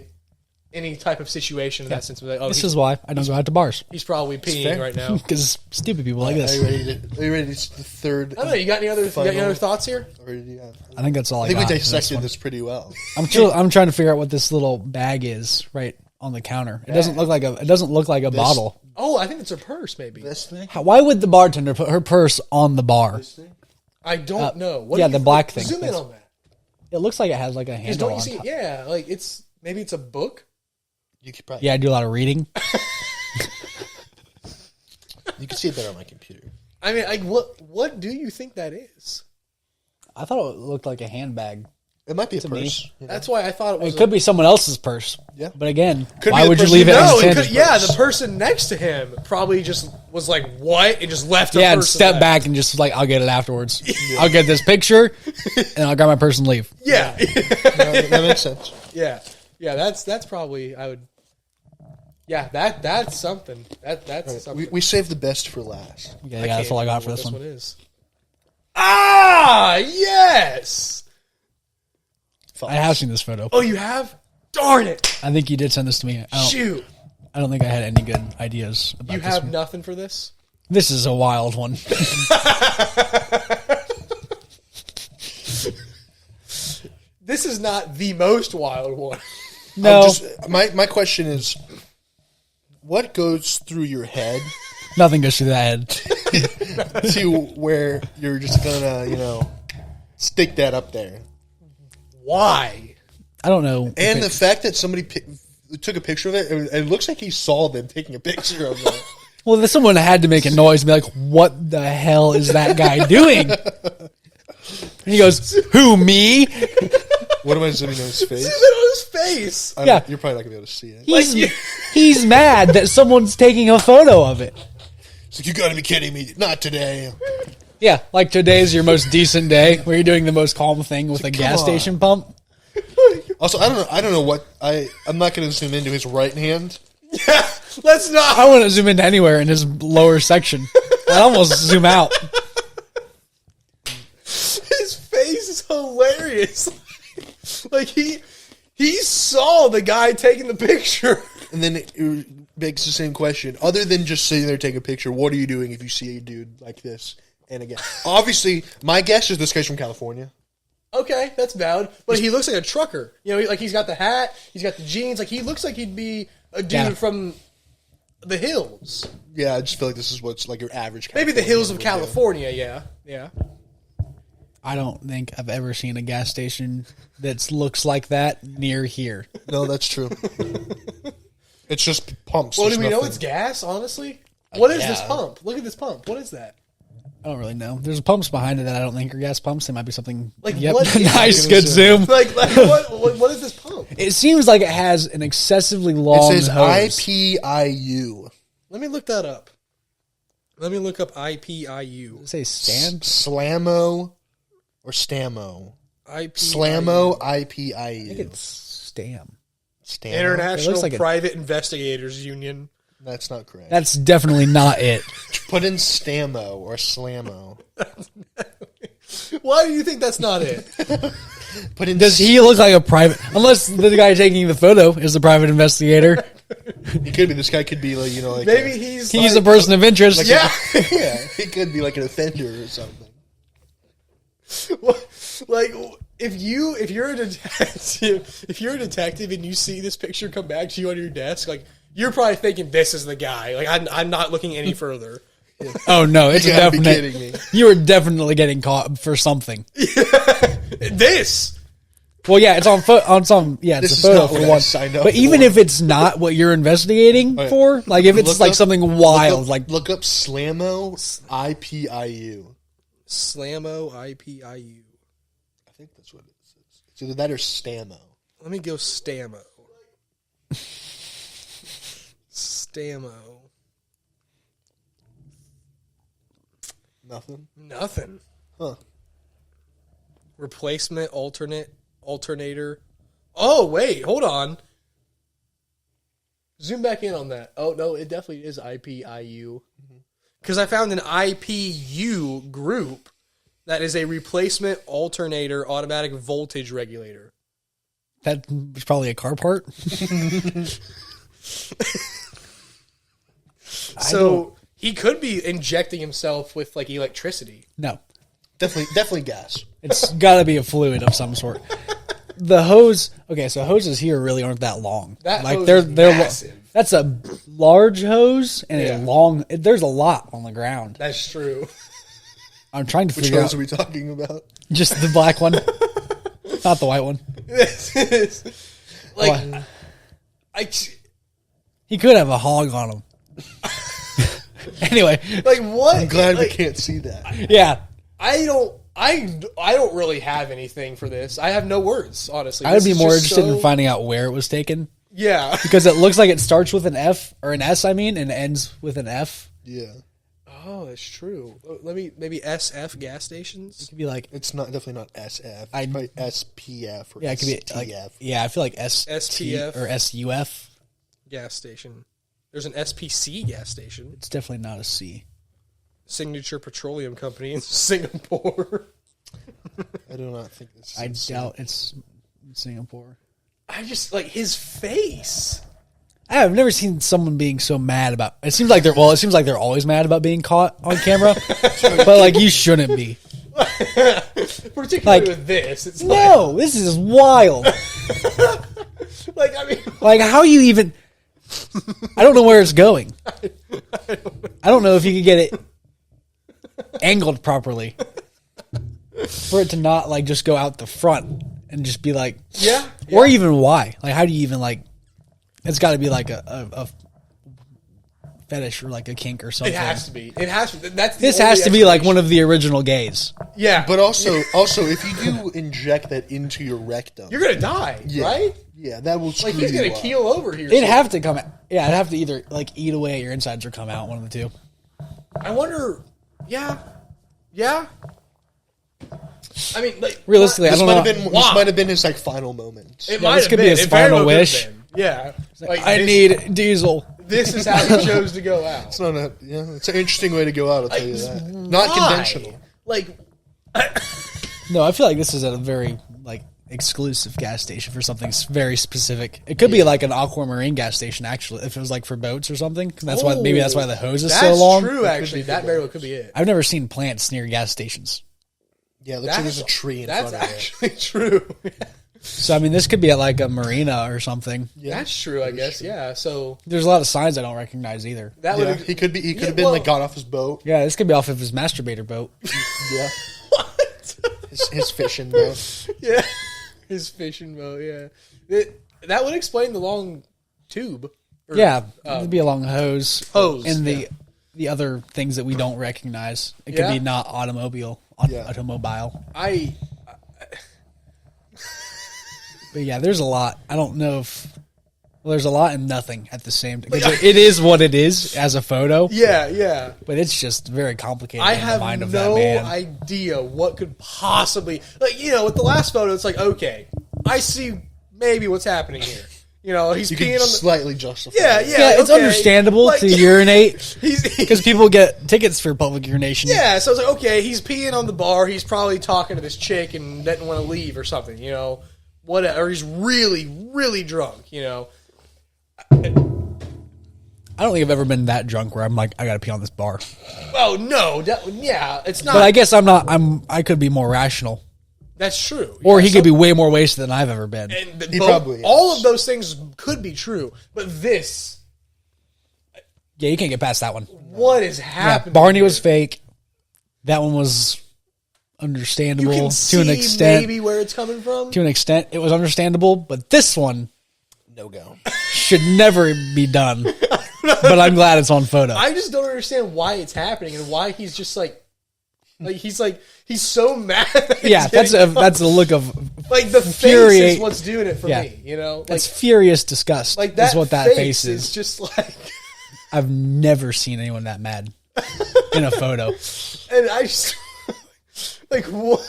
any type of situation in that sense, like, This is why I don't go out to bars. he's probably peeing fair. right now. Because stupid people like Are this. you ready to the third? I don't know. You got any other thoughts here? Or do you have- I think that's all I I think we got. dissected this pretty well. I'm trying to figure out what this little bag is right on the counter. It doesn't look like a bottle. Oh, I think it's her purse, maybe. This thing? Why would the bartender put her purse on the bar? I don't know. What yeah, do you the black thing. Zoom in on that. It looks like it has like a Just handle don't you on see? top. Yeah, like maybe it's a book. You could probably Yeah, I do a lot of reading. you can see it better on my computer. I mean, like what do you think that is? I thought it looked like a handbag. It might be a me. purse. Yeah. That's why I thought it was. It could be someone else's purse. Yeah. But again, Could why be the would you person leave you it know. No, unattended? yeah, the person next to him probably just was like, "What?" and just left. Her Yeah, and purse step there. back and just like, I'll get it afterwards. I'll get this picture, and I'll grab my purse and leave. Yeah, That makes sense. yeah. That's probably I would. Yeah, that's something. That's something. We saved the best for last. Yeah, that's all I got for this one. Is. Ah, yes. I have seen this photo. Oh, you have? Darn it! I think you did send this to me. Shoot, I don't think I had any good ideas about you this have one. nothing for this. This is a wild one. This is not the most wild one. No, My question is, what goes through your head nothing goes through that head. to where you're just gonna, stick that up there? Why? I don't know. And the fact that somebody took a picture of it, it looks like he saw them taking a picture of it. Well, someone had to make a noise and be like, what the hell is that guy doing? And he goes, who, me? What am I zooming on his face? Zoom in on his face. Yeah. You're probably not gonna be able to see it. He's mad that someone's taking a photo of it. It's like, you gotta be kidding me! Not today. Yeah, like today's your most decent day where you're doing the most calm thing with a gas on. station pump. Also, I don't know what I'm not gonna zoom into his right hand. Yeah, let's not. I want to zoom into anywhere in his lower section. I'd almost zoom out. His face is hilarious. Like he saw the guy taking the picture. And then it begs the same question. Other than just sitting there taking a picture, what are you doing if you see a dude like this? And again, obviously, my guess is this guy's from California. Okay, that's valid. But he looks like a trucker. Like he's got the hat, he's got the jeans. Like he looks like he'd be a dude Yeah. from the hills. Yeah, I just feel like this is what's like your average. Maybe the hills of California California. Yeah, yeah. I don't think I've ever seen a gas station that looks like that near here. would do. No, that's true. It's just pumps. Well, There's do we know nothing. it's gas? Honestly, what is this yeah. pump? Look at this pump. What is that? I don't really know. There's pumps behind it that I don't think are gas pumps. They might be something. Like, yep. what is- Nice, I'm good gonna zoom. Like what is this pump? It seems like it has an excessively It long says hose. IPIU. Let me look that up. Let me look up IPIU. Does it say stand? Slamo or Stamo. IPIU. Slamo I think IPIU. it's stam. Stamo. It International looks like a- Private Investigators Union. That's not correct. That's definitely not it. Put in Stamo or Slamo. Why do you think that's not it? Put in. Does he look like a private? Unless the guy taking the photo is the private investigator. He could be. This guy could be like like Maybe he's He's like, a person of interest. yeah. yeah, he could be like an offender or something. Like if you're a detective and you see this picture come back to you on your desk, like you're probably thinking this is the guy. Like I'm not looking any further. Oh no, it's You a gotta be definite. kidding me. You are definitely getting caught for something. This. Well, yeah, it's on some. Yeah, it's This a is photo not what for I one. signed up But even for. if it's not what you're investigating Right. for, like if it's Look like up- something wild, like look up Slamo IPIU. Slamo IPIU. I think that's what it says. It's either that or Stamo. Let me go Stamo. Stamo. Nothing. Nothing. Huh. Replacement, alternator. Oh, wait, hold on. Zoom back in on that. Oh, no, it definitely is IPIU. Because I found an IPU group That is a replacement alternator automatic voltage regulator. That was probably a car part. So he could be injecting himself with like electricity. No. Definitely gas. It's got to be a fluid of some sort. The hose. Okay, so hoses here really aren't that long. That like hose they're is they're massive. That's a large hose and Yeah. a long. There's a lot on the ground. That's true. I'm trying to Which figure hose out are we talking about? just the black one, not the white one. Like, He could have a hog on him. Anyway, like what? I'm glad we Like, can't see that. yeah, I don't really have anything for this. I have no words, honestly. I would This be is more just interested so- in finding out where it was taken Yeah. because it looks like it starts with an F or an S, I mean, and ends with an F. Yeah. Oh, that's true. Maybe SF gas stations. It could be like, It's not definitely not SF. I- It's probably SPF or yeah, it could be STF. like, yeah, I feel like SPF. or SUF. Gas station. There's an SPC gas station. It's definitely not a C. Signature Petroleum Company in Singapore. I do not think this is I insane. doubt it's in Singapore. I just like his face. I've never seen someone being so mad about. It seems like they're always mad about being caught on camera, but like you shouldn't be. Particularly Like- with this. It's No, this is wild. like I mean Like how you even? I don't know where it's going. I don't know if you could get it angled properly for it to not like just go out the front and just be like, yeah. or even why? Like how do you even like? It's got to be like a fetish or like a kink or something. It has to be. It has to. That's the This only has to be like explanation. one of the original gays. Yeah, But also, if you do inject that into your rectum, you're gonna die, yeah, right? Yeah, that will screw Like he's you gonna up. keel over here. It'd have to come out. Yeah, it'd have to either like eat away at your insides or come out, one of the two. I wonder. Yeah. I mean, like Realistically, I This don't might know. have been Why? this might have been his like final moment. It Yeah, might this have could be been. his It very final well could have wish. been. Yeah. Like, I this, need diesel. This is how he chose to go out. It's not a it's an interesting way to go out. I'll tell you that. Not Why? conventional. Like, No, I feel like this is at a very like exclusive gas station for something very specific. It could be like an aquamarine gas station, actually, if it was like for boats or something. That's why maybe that's why the hose is so that's long. true. Actually, that very well could be it. I've never seen plants near gas stations, Yeah, it looks like there's a tree in That's front of it. actually true. so I mean, this could be at like a marina or something. Yeah, That's true. I guess. Yeah. So There's a lot of signs I don't recognize either. that yeah. would. He could Yeah, have been well- like got off his boat. Yeah, this could be off of his masturbator boat. Yeah, What? his fishing boat. Yeah. His fishing boat. Yeah. That would explain the long tube. Or, Yeah, it'd be a long hose. Hose, and yeah. the other things that we don't recognize. It could Yeah. be not automobile. Yeah. Automobile. I But yeah, there's a lot. I don't know if. Well, there's a lot and nothing at the same time. It is what it is as a photo, yeah. but it's just very complicated I in the have mind of that no man. idea what could possibly with the last photo. It's like, okay, I see maybe what's happening here. He's You peeing can on the. slightly justify. Yeah, it. yeah, it's okay. understandable Like- to urinate He's because people get tickets for public urination. yeah. So it's like, okay, he's peeing on the bar. He's probably talking to this chick and doesn't want to leave or something. Whatever. Or he's really, really drunk. I don't think I've ever been that drunk where I'm like, I gotta pee on this bar. Oh no, it's not. But I guess I could be more rational, That's true. or Yeah, he so- could be way more wasted than I've ever been. And He probably is. all of those things could be true, but this, Yeah, you can't get past that one. what is Yeah, happening? Barney here? was fake. That one was You understandable can to see an extent. maybe where it's coming from. To an extent, it was understandable, but this one No go. should never be done. But I'm glad it's on photo. I just don't understand why it's happening and why he's just he's so mad. that he's Yeah, that's getting- a look of like the face is infuriate- what's doing it for Yeah. me. that's furious disgust. like that. is what that face is. just like, I've never seen anyone that mad in a photo. and I just like what.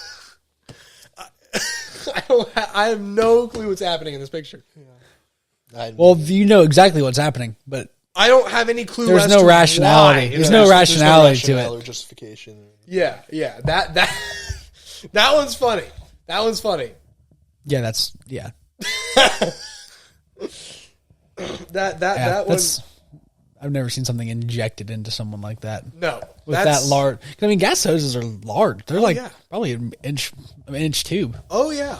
I have no clue what's happening in this picture. Well, you know exactly what's happening, but I don't have any clue. There's as no to rationality. why. There's no rationality to rationale it. or justification. Yeah, that That one's funny. That one's funny. Yeah, that's yeah. That one. I've never seen something injected into someone like that. No, With that large. I mean, gas hoses are large. They're probably an inch tube. Oh yeah.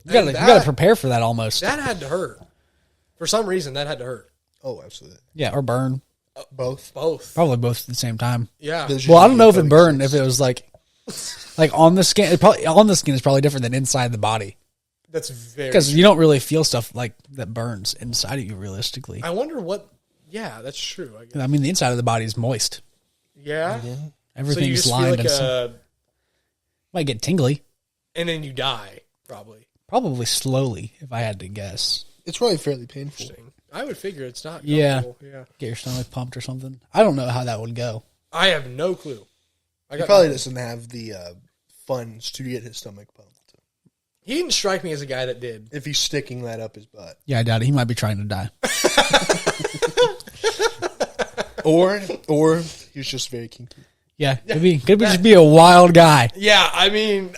You gotta prepare for that almost. That had to hurt. For some reason, that had to hurt. Oh, absolutely. Yeah, or burn. Both. Probably both at the same time. Yeah. Well, I don't know if it burned. If it was like on the skin, on the skin is probably different than inside the body. That's very because you don't really feel stuff like that burns inside of you realistically. I wonder what. Yeah, that's true. I guess. I mean, the inside of the body is moist. Yeah. Everything's so you lined. just feel like might get tingly. And then you die, probably. Probably slowly, if I had to guess. It's probably fairly painful. I would figure it's not. Yeah. Yeah. Get your stomach pumped or something. I don't know how that would go. I have no clue. He probably doesn't have the funds to get his stomach pumped. He didn't strike me as a guy that did. If he's sticking that up his butt. Yeah, I doubt it. He might be trying to die. or he's just very kinky. Yeah, could be just be a wild guy. Yeah, I mean,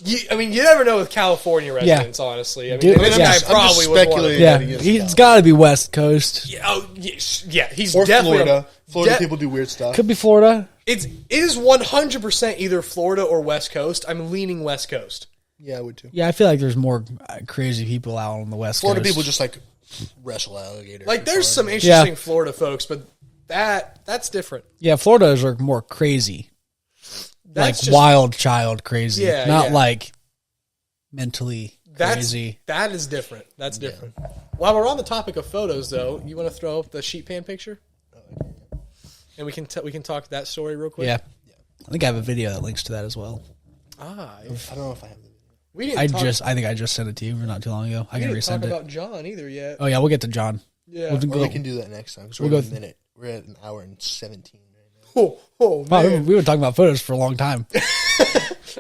you never know with California residents, honestly. I mean, this guy probably was one of them. Yeah, he's got to be West Coast. Yeah, he's or definitely Florida. Florida people do weird stuff. Could be Florida. It is 100% either Florida or West Coast. I'm leaning West Coast. Yeah, I would too. Yeah, I feel like there's more crazy people out on the West Florida Coast. People just like wrestle alligators. Like, there's some interesting Florida folks, but that's different. Yeah, Florida's are more crazy. That's like wild child crazy. Yeah, not like mentally crazy. That is different. That's different. While we're on the topic of photos, though, you want to throw up the sheet pan picture? And we can talk that story real quick? Yeah. I think I have a video that links to that as well. I don't know if I have the video. I think I just sent it to you not too long ago. I can resend it. We didn't talk about John either yet. Oh yeah, we'll get to John. Yeah, we can do that next time because we're at a minute. We're at an hour and 17 right now. Oh man, wow, we were talking about photos for a long time.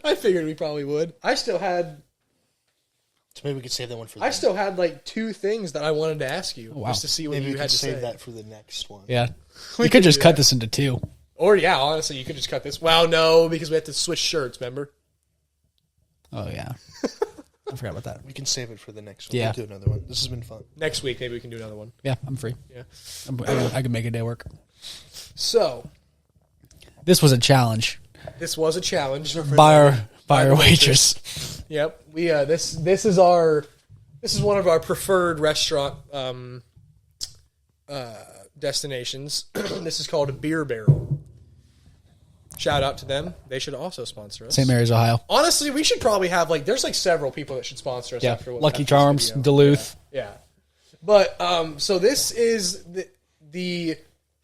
I figured we probably would. So maybe we could save that one for. I still had like 2 things that I wanted to ask you wow. just to see what maybe you had to save say. that for the next one. Yeah, we could just cut this into 2. Or honestly, you could just cut this. Well, no, because we have to switch shirts. Remember? Oh yeah, I forgot about that. We can save it for the next one. Yeah, we'll do another one. This has been fun. Next week, maybe we can do another one. Yeah, I'm free. Yeah, I can make a day work. So, this was a challenge. This was a challenge by our waitress. Yep. We this is one of our preferred restaurant destinations. This is called a Beer Barrel. Shout out to them. They should also sponsor us. St. Mary's, Ohio. Honestly, we should probably have there's several people that should sponsor us. Yeah, After Lucky Charms, Duluth. Yeah. But so this is the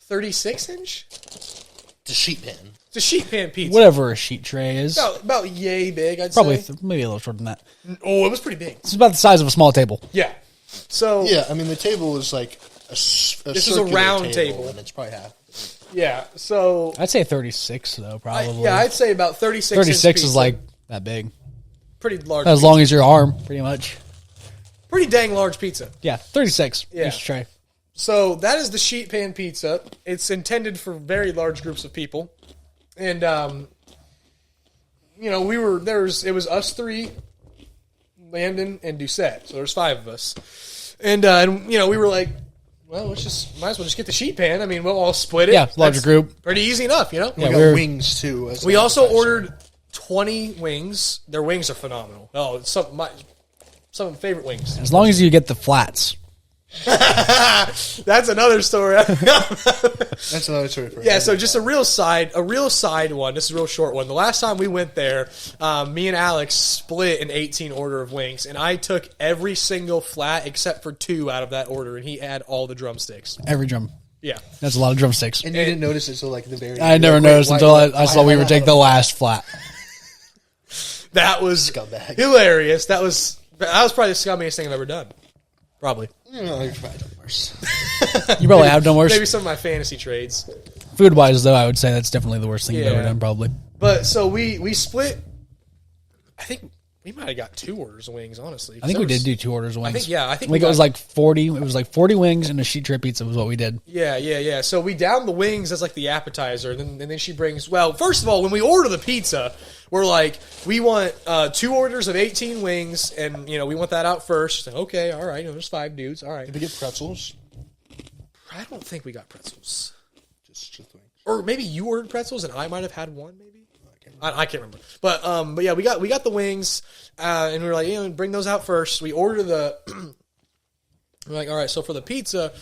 36-inch. It's a sheet pan. It's a sheet pan pizza. Whatever a sheet tray is. About yay big, I'd Probably say. maybe a little shorter than that. Oh, it was pretty big. It's about the size of a small table. Yeah. So yeah, I mean the table is like this is a round table, and it's probably half. Yeah, so I'd say 36 though, probably. I'd say about 36. 36 is like that big. Pretty large. As long as your arm, pretty much. Pretty dang large pizza. Yeah, 36. Yeah. Each tray. So that is the sheet pan pizza. It's intended for very large groups of people, and it was us 3, Landon and Doucette. So there's 5 of us, and we were like, well, might as well just get the sheet pan. I mean, we'll all split it. Yeah, larger group. Pretty easy enough, We got wings too. We also ordered 20 wings. Their wings are phenomenal. Oh, it's some of my favorite wings. As long as you get the flats. That's another story. That's another story for yeah. So just a real side one. This is a real short one. The last time we went there, me and Alex split an 18 order of wings, and I took every single flat except for 2 out of that order, and he had all the drumsticks. Every drum. Yeah, that's a lot of drumsticks. And you didn't notice it till like the very. I never noticed until I saw we would take the last flat. That was scumbag. Hilarious. That was probably the scummiest thing I've ever done. Probably. You've probably done worse. You probably have done worse. Maybe some of my fantasy trades. Food wise, though, I would say that's definitely the worst thing you've ever done, probably. But so we split. I think We might have got 2 orders of wings, honestly. I think we did do 2 orders of wings. I think I think we it was like 40. It was like 40 wings and a sheet tray pizza was what we did. Yeah. So we downed the wings as like the appetizer, and then she brings. Well, first of all, when we order the pizza, we're like, we want 2 orders of 18 wings, and we want that out first. Okay, all right. There's 5 dudes. All right. Did we get pretzels? I don't think we got pretzels, Just wings. or maybe you ordered pretzels, and I might have had one. Maybe I can't remember. But yeah, we got the wings, and we were like, bring those out first. We order the. We're like, all right. So for the pizza,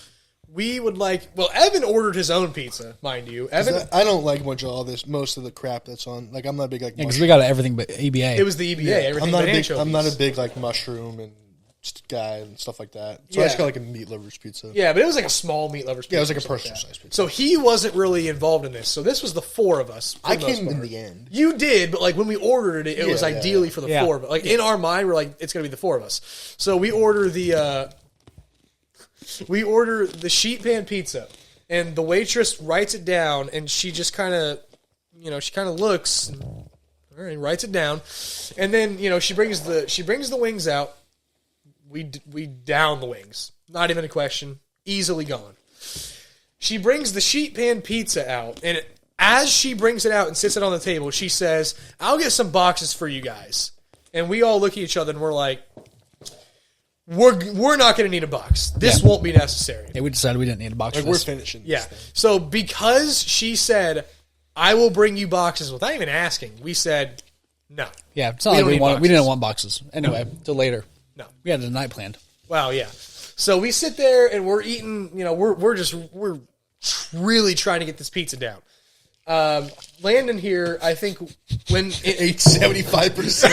we would like. Well, Evan ordered his own pizza, mind you. Evan, I don't like much of all this. Most of the crap that's on. Like, I'm not a big like. Because we got everything but EBA. It was the EBA. Everything but anchovies. I'm not a big like mushroom and guy and stuff like that. So I just got like a meat lover's pizza. Yeah, but it was like a small meat lover's pizza. Yeah, it was like a personal size pizza. So he wasn't really involved in this. So this was the 4 of us. I came in the end. You did, but like when we ordered it, it was ideally for the 4 of us. Like in our mind, we're like, it's going to be the 4 of us. So we order the sheet pan pizza, and the waitress writes it down, and she just kind of, looks, and, all right, writes it down, and then she brings the wings out. We down the wings. Not even a question. Easily gone. She brings the sheet pan pizza out, and as she brings it out and sits it on the table, she says, "I'll get some boxes for you guys." And we all look at each other and we're like, "We're not going to need a box. This won't be necessary." Yeah, we decided we didn't need a box. Like, for we're this. finishing. Yeah. This thing. So because she said, "I will bring you boxes," without even asking, we said, "No." Yeah, it's not like we didn't want boxes. Anyway, till later. No. We had a night planned. Wow, yeah. So we sit there and we're eating, we're really trying to get this pizza down. Landon here, I think when It ate 75%.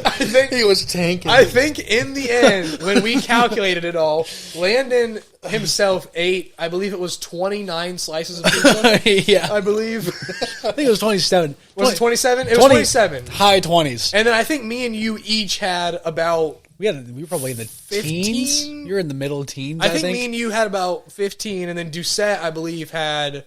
I think he was tanking. I think in the end, when we calculated it all, Landon himself ate, I believe it was 29 slices of pizza. Yeah. I believe. I think it was 27. Was it 27? It was 27. High 20s. And then I think me and you each had about We were probably in the 15? teens. You're in the middle teens, I think me and you had about 15, and then Doucette, I believe, had.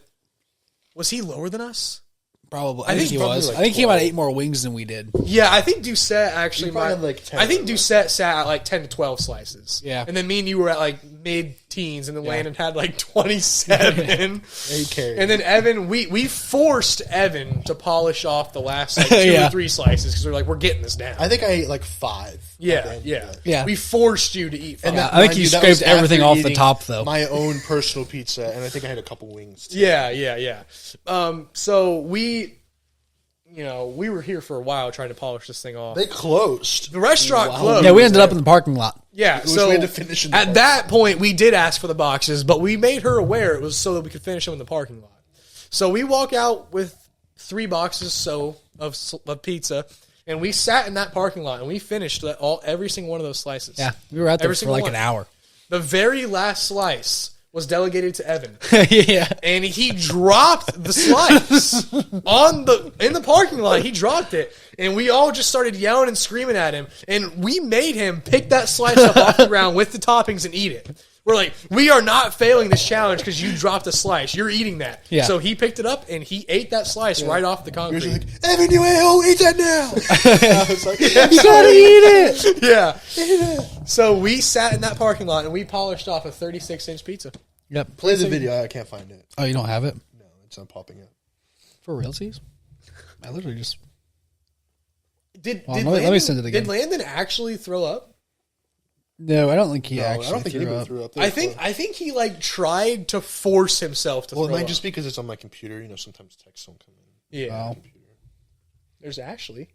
Was he lower than us? Probably. I think he probably was. like I think he 12. might have ate more wings than we did. Yeah, I think Doucette actually You probably might. had like 10 I think of them. Doucette sat at like 10 to 12 slices. Yeah. And then me and you were at like mid-teens, and then Landon had like 27. He carried. And then Evan, we forced Evan to polish off the last like 2 Yeah. or 3 slices because we're like, we're getting this down. I think I ate like 5. at the Yeah, end of yeah. it. Yeah. We forced you to eat 5. I think Mind you that scraped was everything after off the eating top, though. My own personal pizza, and I think I had a couple wings too. Yeah. So we were here for a while trying to polish this thing off. They closed. The restaurant closed. Yeah, we ended up in the parking lot. Yeah, was so we had to finish in the at parking that point, we did ask for the boxes, but we made her aware it was so that we could finish them in the parking lot. So we walk out with 3 boxes of pizza, and we sat in that parking lot, and we finished every single one of those slices. Yeah, we were out there Every for single like one. an hour. The very last slice was delegated to Evan. Yeah. And he dropped the slice in the parking lot. He dropped it, and we all just started yelling and screaming at him. And we made him pick that slice up off the ground with the toppings and eat it. We're like, we are not failing this challenge because you dropped a slice. You're eating that. Yeah. So he picked it up and he ate that slice right off the He concrete. was like, Evan, you a-hole, eat that now. I was like, You gotta eat it. Yeah. So we sat in that parking lot and we polished off a 36-inch pizza. Yep. play the video. I can't find it. Oh, you don't have it? No, it's not popping up. For realsies? I literally just... Did Let me send it again. Did Landon actually throw up? No, I don't think he No, actually I don't think threw anybody up. threw up. I think he like tried to force himself to Well, it throw might up. just be because it's on my computer. You know, sometimes texts don't come in. Yeah. Oh. There's Ashley.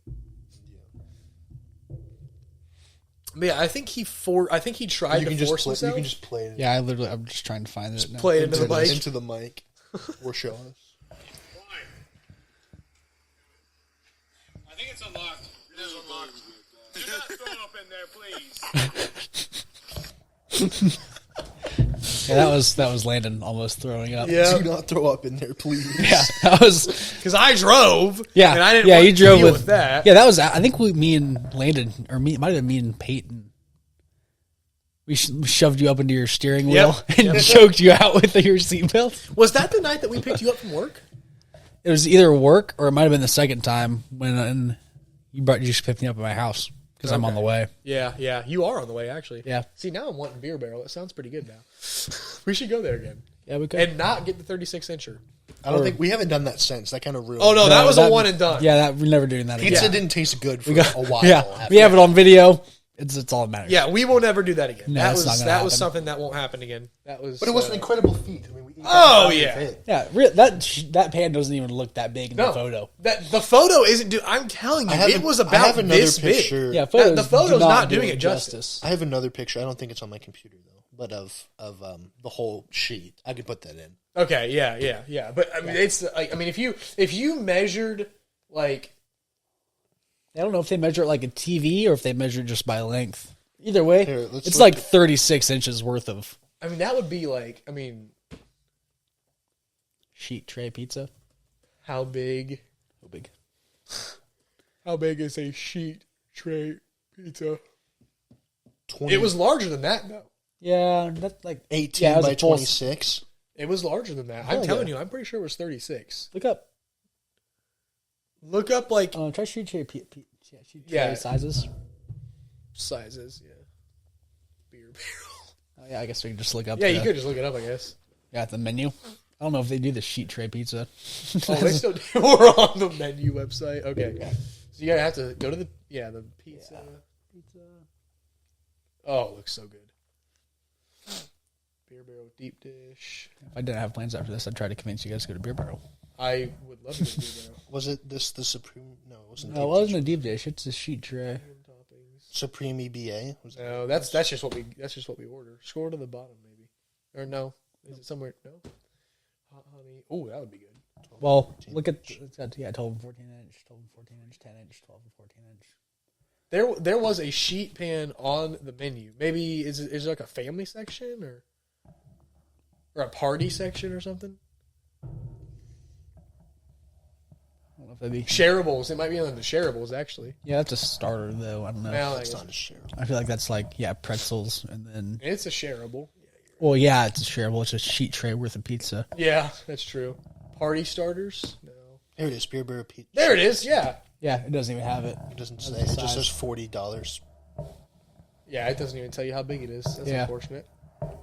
But yeah, I think he tried You to can just force play. himself. You can just play it. Yeah, I'm just trying to find it now. play it into the mic. Into the mic. Or show us. I think it's unlocked. It is unlocked. Do not throw up in there, please. Yeah, that was Landon almost throwing up. Yeah, Do not throw up in there, please. Yeah, that was... because I drove. Yeah, and I didn't. yeah, want you to drove deal with that. Yeah, that was... I think me and Landon, or it might have been me and Peyton, we shoved you up into your steering wheel and choked you out with your seatbelt. Was that the night that we picked you up from work? It was either work or it might have been the second time when You just picked me up at my house because I'm on the way. Yeah. You are on the way, actually. Yeah. See, now I'm wanting Beer Barrel. It sounds pretty good now. We should go there again. Yeah, we could. And not get the 36-incher. I don't think we haven't done that since. That kind of ruined. Oh, no, that was a one and done. Yeah, we're never doing that Pizza again. didn't taste good for a while. Yeah, we have it on video. It's all that matters. Yeah, we will never do that again. No, that it's not was gonna that happen. was something that won't happen again. That was. But it was an incredible feat. I mean, we yeah. That pan doesn't even look that big in the photo. The photo isn't. I'm telling you, it was about this picture. big. Yeah, The photo's not doing it justice. I have another picture. I don't think it's on my computer though, but of the whole sheet. I could put that in. Okay, yeah. But I mean, it's like, I mean, if you measured like, I don't know if they measure it like a TV or if they measure it just by length. Either way, Here, it's like 36 inches worth of I mean, that would be like, I mean, sheet tray pizza. how big? How big? How big is a sheet tray pizza? 20, It was larger than that, though. Yeah, that's like 18 yeah, it was by a full- 26. It was larger than that. I'm telling you, I'm pretty sure it was 36. Look up. Look up like Try sheet tray. Sheet tray Yeah. sizes. sizes. Yeah, Beer Barrel. Oh, yeah, I guess we can just look up. Yeah, you could just look it up, I guess. Yeah, the menu. I don't know if they do the sheet tray pizza. Oh, they still do. We're on the menu website. Okay, so you gotta have to go to the pizza. Oh, it looks so good. Beer Barrel deep dish. If I didn't have plans after this, I'd try to convince you guys to go to Beer Barrel. I would love to do Beer Barrel. Was it the Supreme? No, it wasn't. No, it wasn't a deep dish. It's a sheet tray. Supreme EBA. Was that? No, that's just what we order. Scroll to the bottom, maybe. Or no, is it somewhere? No. Hot honey. Oh, that would be good. Well, look at it's got 12 and 14 inch, 12 and 14 inch, 10 inch, 12 and 14 inch. There was a sheet pan on the menu. Maybe is it like a family section or a party section or something? I don't know if that'd be. Shareables. It might be on the shareables actually. Yeah, that's a starter though. I don't know. Well, It's not a share. I feel like that's like pretzels and then. it's a shareable. Well, yeah, it's a shareable. It's a sheet tray worth of pizza. Yeah, that's true. Party starters? No. Here it is. Beer Barrel Pizza. There it is. Yeah. Yeah, it doesn't even have it. It doesn't say. It just says $40. Yeah, it doesn't even tell you how big it is. That's unfortunate.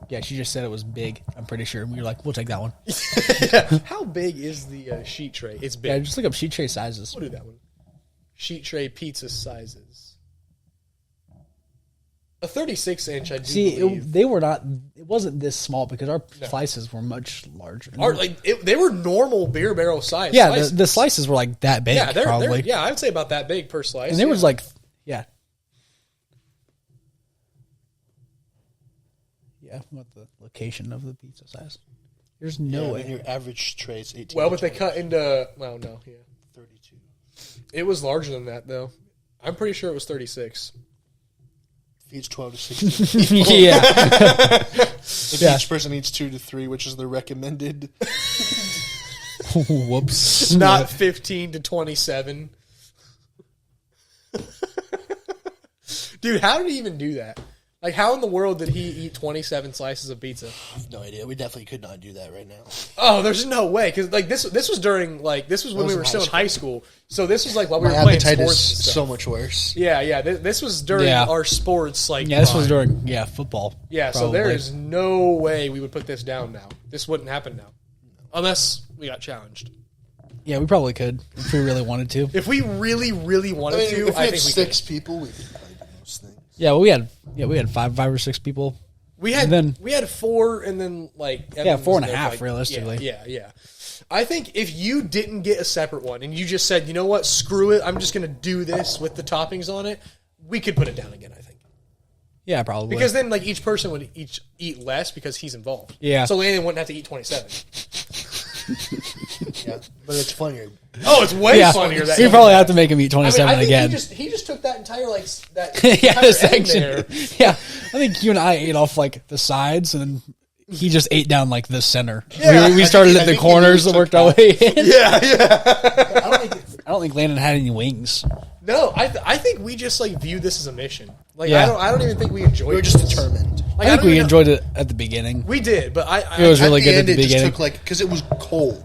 Yeah, she just said it was big. I'm pretty sure. We were like, we'll take that one. How big is the sheet tray? It's big. Yeah, just look up sheet tray sizes. We'll do that one. Sheet tray pizza sizes. A 36-inch, I do believe. They were not. It wasn't this small because our slices were much larger. They were normal Beer Barrel size. Yeah, slices. the slices were like that big. Yeah, probably. yeah, I would say about that big per slice. And there was like, yeah, what the location of the pizza size? There's no way. Your average tray is 18. Well, but they cut into 32. It was larger than that though. I'm pretty sure it was 36. Feeds 12 to 16. Yeah. If each person eats 2 to 3, which is the recommended. Whoops. Not 15 to 27. Dude, how did he even do that? Like, how in the world did he eat 27 slices of pizza? I have no idea. We definitely could not do that right now. Oh, there's no way. Because, like, this was during, like, this was when we were still in high school. So this was, like, while we were My playing appetite sports is and stuff. so much worse. Yeah. This was during our sports, like, Yeah, this was prime. during football. Yeah, so there is no way we would put this down now. This wouldn't happen now. Unless we got challenged. Yeah, we probably could if we really wanted to. If we really, really wanted If to, we I had think we 6 could. people, we could probably do most things. Yeah, well, we had five or six people. We had then- 4 and then like Yeah, Evan 4 was and a there, half, like, realistically. Yeah. I think if you didn't get a separate one and you just said, you know what, screw it, I'm just going to do this with the toppings on it, we could put it down again. I think Yeah, probably. because then like each person would eat less because he's involved. Yeah. So Landon wouldn't have to eat 27. Yeah, but it's funnier. Oh, it's way funnier. That we probably have to make him eat I mean, 27 I think again. He just took that entire like that Yeah, entire the section. end there. Yeah, I think you and I ate off like the sides, and then he just ate down like the center. Yeah, we I started think- at I the think he corners really and worked took our way in. Yeah. I don't think Landon had any wings. No, I think we just like viewed this as a mission. Like Yeah. I don't even think we enjoyed. We were just this. determined. Like, I think don't we even know- enjoyed it at the beginning. We did, but It was really At good the at end, the it just beginning. took because it was cold.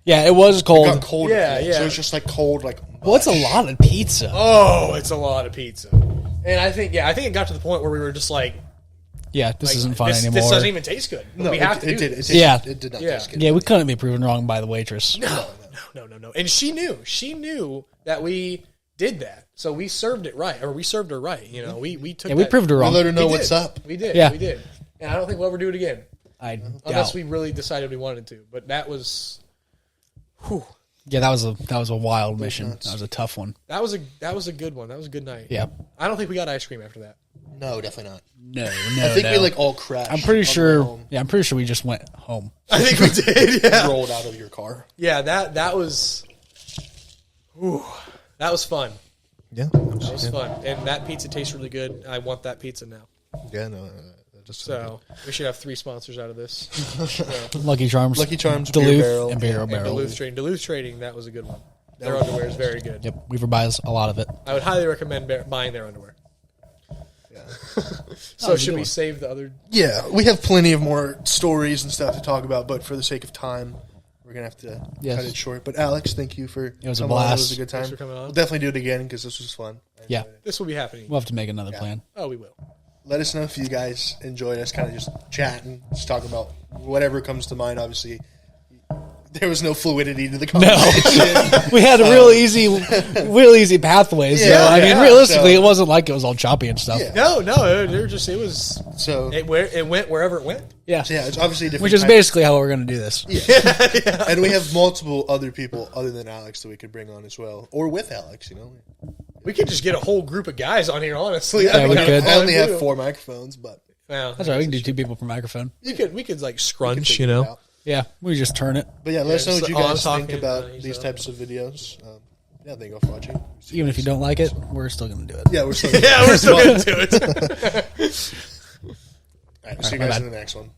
Yeah, it was It cold. got cold. Yeah, again, yeah. So it's just like cold, like Well, it's a lot of pizza. Oh, it's a lot of pizza. And I think it got to the point where we were just like, Yeah, this isn't fun this anymore. doesn't even taste good. No, we have to it do did. this. It did not Yeah. taste good. Yeah, we couldn't be proven wrong by the waitress. No. And she knew that we did that. So we served it right, or we served her right. You know, we took. Yeah, we that- proved her We wrong. let her know We what's did. up. We did. Yeah. We did. And I don't think we'll ever do it again I unless doubt. we really decided we wanted to. But that was, Yeah, that was a wild mission. That was a tough one. that was a good one. That was a good night. Yeah. I don't think we got ice cream after that. No, definitely not. No, I think we like all crashed. I'm pretty on the way sure. home, Yeah, I'm pretty sure we just went home. I think we did. Yeah. rolled out of your car. Yeah. That was. That was fun. Yeah, That was fun. And that pizza tastes really good. I want that pizza now. yeah. No, just So we should have 3 sponsors out of this. Lucky Charms, Lucky Charms, Beer Duluth, Barrel, and Barrel And Barrel. Duluth Trading, that was a good one. Their underwear is very good. Yep, Weaver buys a lot of it. I would highly recommend buying their underwear. Yeah. So should we save the other? Yeah, we have plenty of more stories and stuff to talk about, but for the sake of time, we're gonna have to Yes. cut it short. But Alex, thank you for was a coming on. It blast. was a good time. Thanks for coming on. We'll definitely do it again because this was fun. Yeah, This will be happening. we'll have to make another plan. Oh, we will. Let us know if you guys enjoyed us kind of just chatting, just talking about whatever comes to mind. Obviously, there was no fluidity to the conversation. We had a real easy pathways. Yeah, so, I mean, yeah, realistically, so- it wasn't like it was all choppy and stuff. Yeah. No, it was. So, It went wherever it went. Yeah. so yeah, it's obviously a different. Which is type- basically how we're going to do this. and we have multiple other people other than Alex that we could bring on as well, or with Alex. You know, We could just get a whole group of guys on here. Honestly, Yeah, we That'd be could. kinda I fun, only too. have 4 microphones, but Well, That's right. We can do 2 people per microphone. we could like scrunch. figure You it know. out. Yeah, we just turn it. But yeah, let us know just what you on guys think talking, about you these know. types of videos. Yeah, thank you for watching. Even if you don't like it, we're still going to do it. Yeah, we're still. Yeah, we're still gonna do it. All right, see you my guys bad. in the next one.